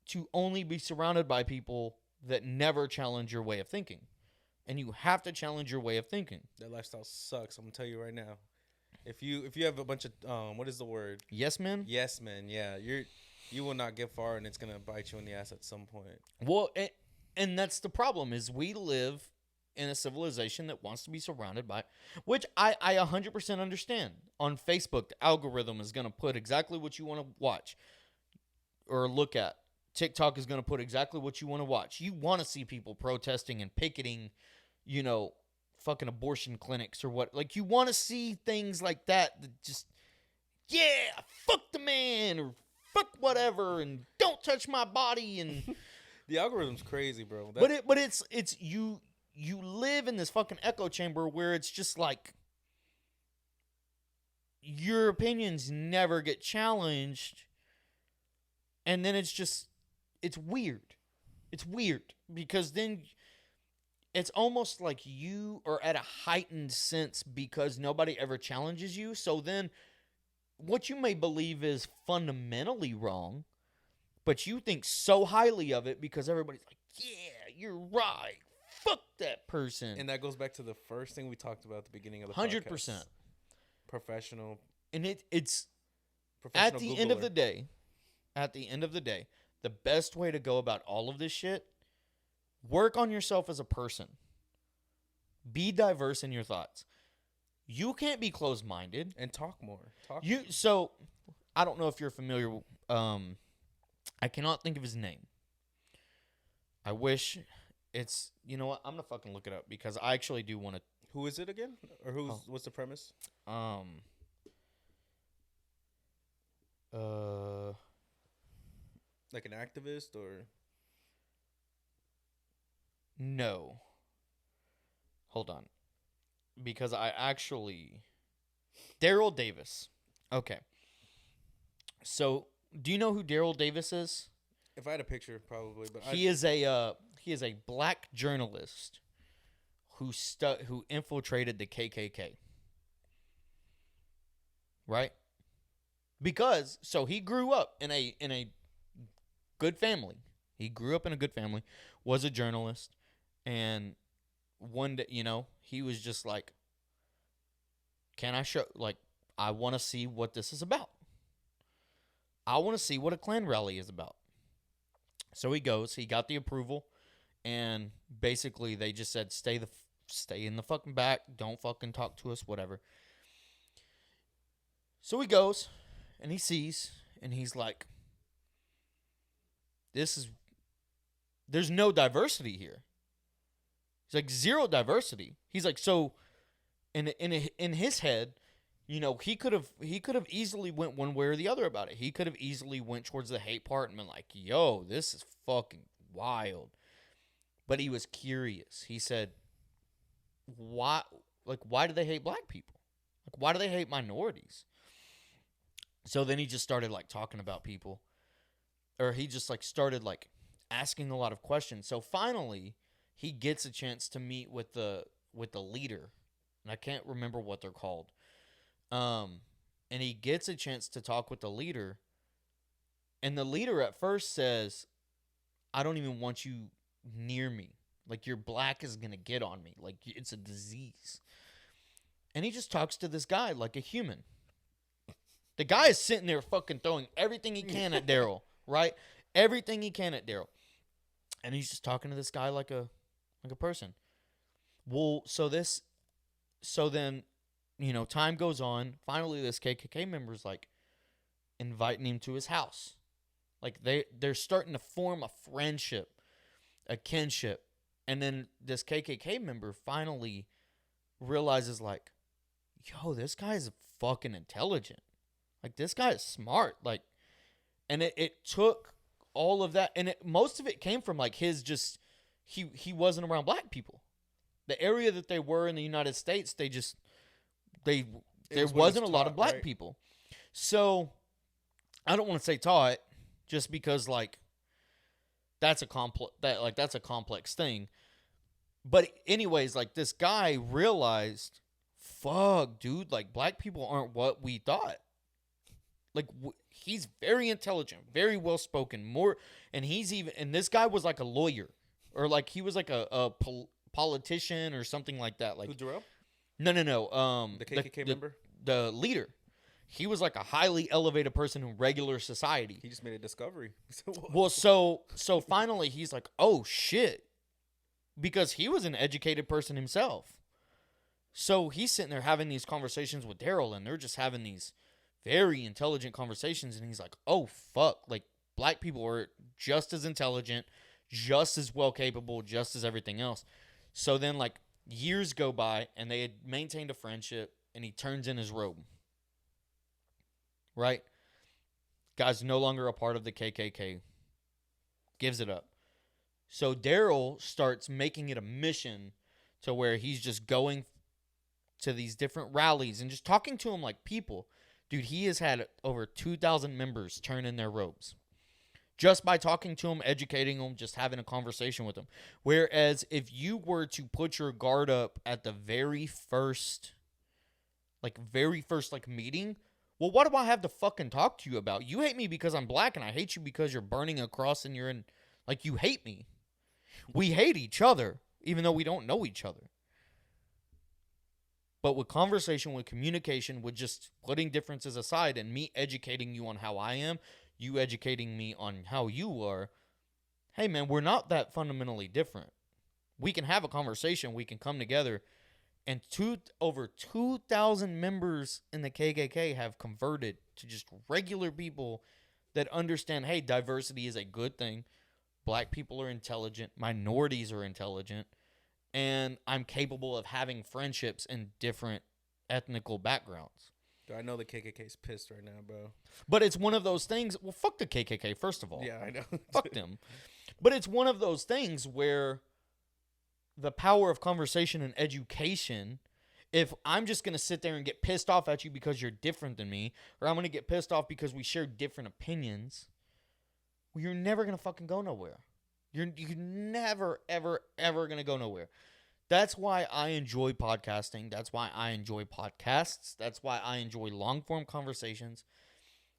to only be surrounded by people that never challenge your way of thinking. And you have to challenge your way of thinking. That lifestyle sucks. I'm gonna tell you right now. If you have a bunch of what is the word? Yes men? Yes men. Yeah, you will not get far, and it's gonna bite you in the ass at some point. Well, and that's the problem, is we live in a civilization that wants to be surrounded by, which I 100% understand. On Facebook, the algorithm is gonna put exactly what you want to watch or look at. TikTok is gonna put exactly what you want to watch. You want to see people protesting and picketing, fucking abortion clinics or what. Like, you want to see things like that just, yeah, fuck the man, or fuck whatever and don't touch my body and The algorithm's crazy, bro. but it's you live in this fucking echo chamber where it's just like your opinions never get challenged, and then it's weird. It's weird because then it's almost like you are at a heightened sense because nobody ever challenges you. So then what you may believe is fundamentally wrong, but you think so highly of it because everybody's like, yeah, you're right. Fuck that person. And that goes back to the first thing we talked about at the beginning of the 100%. podcast. Professional. And it's Professional at the Googler. end of the day, the best way to go about all of this shit, work on yourself as a person. Be diverse in your thoughts. You can't be closed-minded. And talk more. So, I don't know if you're familiar. I cannot think of his name. I wish it's... You know what? I'm going to fucking look it up because I actually do want to... Who is it again? Or what's the premise? Like an activist or... No. Hold on. Because I actually... Daryl Davis. Okay. So, do you know who Daryl Davis is? If I had a picture, probably. But He is a black journalist who infiltrated the KKK. Right? Because he grew up in a good family. He grew up in a good family, was a journalist, and one day, he was just like, can I show, like, I want to see what this is about. I want to see what a Klan rally is about. So he goes, he got the approval, and basically they just said, stay in the fucking back, don't fucking talk to us, whatever. So he goes, and he sees, and he's like, there's no diversity here. He's like, zero diversity. He's like, so in his head, he could have easily went one way or the other about it. He could have easily went towards the hate part and been like, yo, this is fucking wild. But he was curious. He said, why do they hate black people? Like, why do they hate minorities? So then he just started like talking about people, or he just like started like asking a lot of questions. So finally he gets a chance to meet with the leader, and I can't remember what they're called. And he gets a chance to talk with the leader, and the leader at first says, I don't even want you near me. Like, your black is going to get on me. Like, it's a disease. And he just talks to this guy like a human. The guy is sitting there fucking throwing everything he can at Daryl, right? Everything he can at Daryl. And he's just talking to this guy like a person. Well, so then, time goes on. Finally, this KKK member's like inviting him to his house. Like, they're starting to form a friendship, a kinship. And then this KKK member finally realizes, like, yo, this guy is fucking intelligent. Like, this guy is smart. Like, and it took all of that. And most of it came from, like, his just, he wasn't around black people. The area that they were in the United States, there wasn't a lot of black people. So, I don't want to say taught, just because, like, that's a complex thing. But anyways, like, this guy realized, fuck, dude, like, black people aren't what we thought. Like, he's very intelligent, very well spoken, and this guy was like a lawyer, or like he was like a politician or something like that. Like, who, Darrell? No. The KKK member, the leader. He was like a highly elevated person in regular society. He just made a discovery. Well, so finally he's like, oh shit, because he was an educated person himself. So he's sitting there having these conversations with Daryl, and they're just having these very intelligent conversations, and he's like, oh fuck, like, black people are just as intelligent, just as well capable, just as everything else. So then, like, years go by, and they had maintained a friendship, and he turns in his robe. Right? Guy's no longer a part of the KKK. Gives it up. So Daryl starts making it a mission to where he's just going to these different rallies and just talking to them like people. Dude, he has had over 2,000 members turn in their robes. Just by talking to them, educating them, just having a conversation with them. Whereas if you were to put your guard up at the very first meeting, well, what do I have to fucking talk to you about? You hate me because I'm black and I hate you because you're burning a cross and you're in, like, you hate me. We hate each other, even though we don't know each other. But with conversation, with communication, with just putting differences aside and me educating you on how I am, you educating me on how you are, hey, man, we're not that fundamentally different. We can have a conversation. We can come together. And over 2,000 members in the KKK have converted to just regular people that understand, hey, diversity is a good thing. Black people are intelligent. Minorities are intelligent. And I'm capable of having friendships in different ethnical backgrounds. I know the KKK's pissed right now, bro. But it's one of those things. Well, fuck the KKK, first of all. Yeah, I know. Fuck them. But it's one of those things where the power of conversation and education, if I'm just going to sit there and get pissed off at you because you're different than me, or I'm going to get pissed off because we share different opinions, well, you're never going to fucking go nowhere. You're never, ever, ever going to go nowhere. That's why I enjoy podcasting. That's why I enjoy podcasts. That's why I enjoy long-form conversations.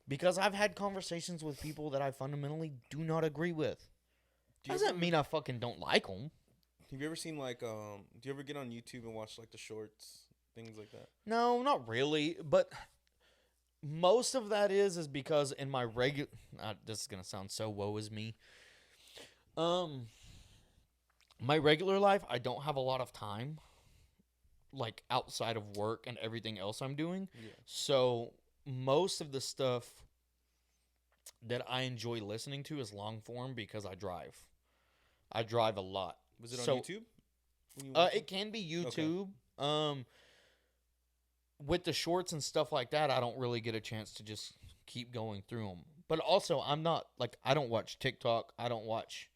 Because I've had conversations with people that I fundamentally do not agree with. Doesn't mean I fucking don't like them. Have you ever seen, like, do you ever get on YouTube and watch, like, the shorts, things like that? No, not really. But most of that is because in my regular... this is going to sound so woe is me. My regular life, I don't have a lot of time, like, outside of work and everything else I'm doing. Yeah. So most of the stuff that I enjoy listening to is long form because I drive. I drive a lot. Was it on YouTube? It can be YouTube. Okay. With the shorts and stuff like that, I don't really get a chance to just keep going through them. But also, I'm not, like, I don't watch TikTok. I don't watch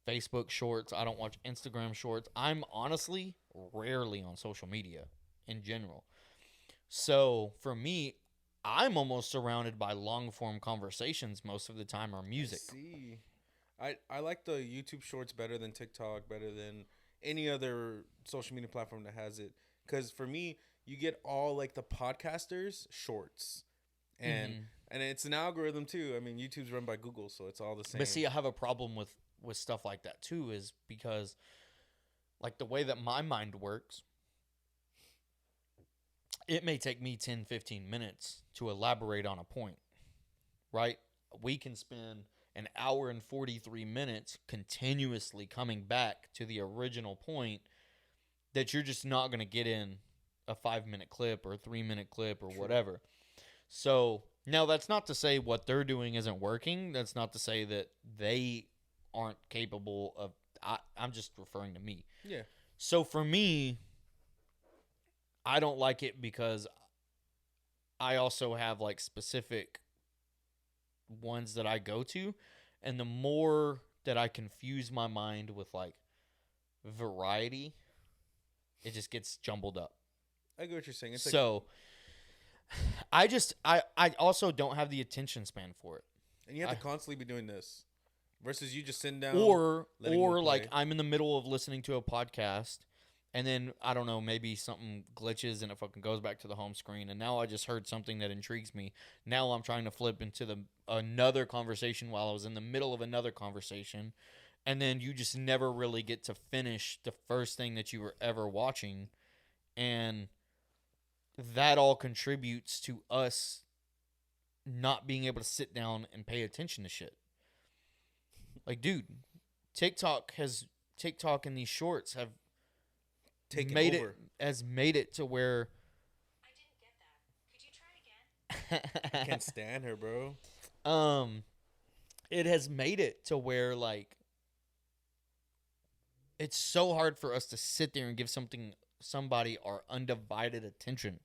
Facebook shorts. I don't watch Instagram shorts. I'm honestly rarely on social media in general. So for me, I'm almost surrounded by long form conversations most of the time or music. I see. I like the YouTube shorts better than TikTok, better than any other social media platform that has it. Because for me, you get all, like, the podcasters shorts. And and it's an algorithm too. I mean, YouTube's run by Google, so it's all the same. But see, I have a problem with stuff like that too, is because, like, the way that my mind works, it may take me 10, 15 minutes to elaborate on a point, right? We can spend an hour and 43 minutes continuously coming back to the original point that you're just not going to get in a 5-minute clip or a 3-minute clip or whatever. So now that's not to say what they're doing isn't working. That's not to say that they aren't capable of... I'm just referring to me. Yeah. So for me, I don't like it because I also have, like, specific ones that I go to, and the more that I confuse my mind with, like, variety, it just gets jumbled up. I get what you're saying. It's so I also don't have the attention span for it. And you have to constantly be doing this versus you just sitting down. Or like, I'm in the middle of listening to a podcast, and then, I don't know, maybe something glitches and it fucking goes back to the home screen, and now I just heard something that intrigues me. Now I'm trying to flip into another conversation while I was in the middle of another conversation, and then you just never really get to finish the first thing that you were ever watching, and that all contributes to us not being able to sit down and pay attention to shit. Like, dude, TikTok and these shorts have made it to where... I didn't get that. Could you try again? I can't stand her, bro. It has made it to where, like, it's so hard for us to sit there and give somebody our undivided attention.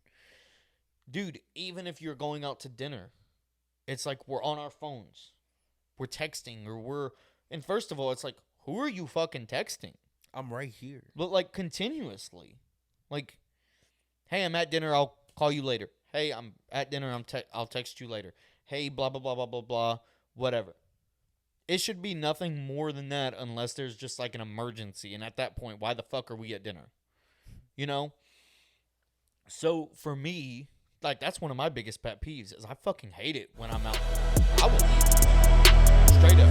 Dude, even if you're going out to dinner, It's like we're on our phones. We're texting and first of all, it's like, who are you fucking texting? I'm right here. But like continuously. Like, hey, I'm at dinner, I'll call you later. Hey, I'm at dinner, I'll text you later. Hey, blah, blah, blah, blah, blah, blah, whatever. It should be nothing more than that unless there's just like an emergency. And at that point, why the fuck are we at dinner? You know? So for me, like, that's one of my biggest pet peeves is I fucking hate it when I'm out. I will eat. Straight up.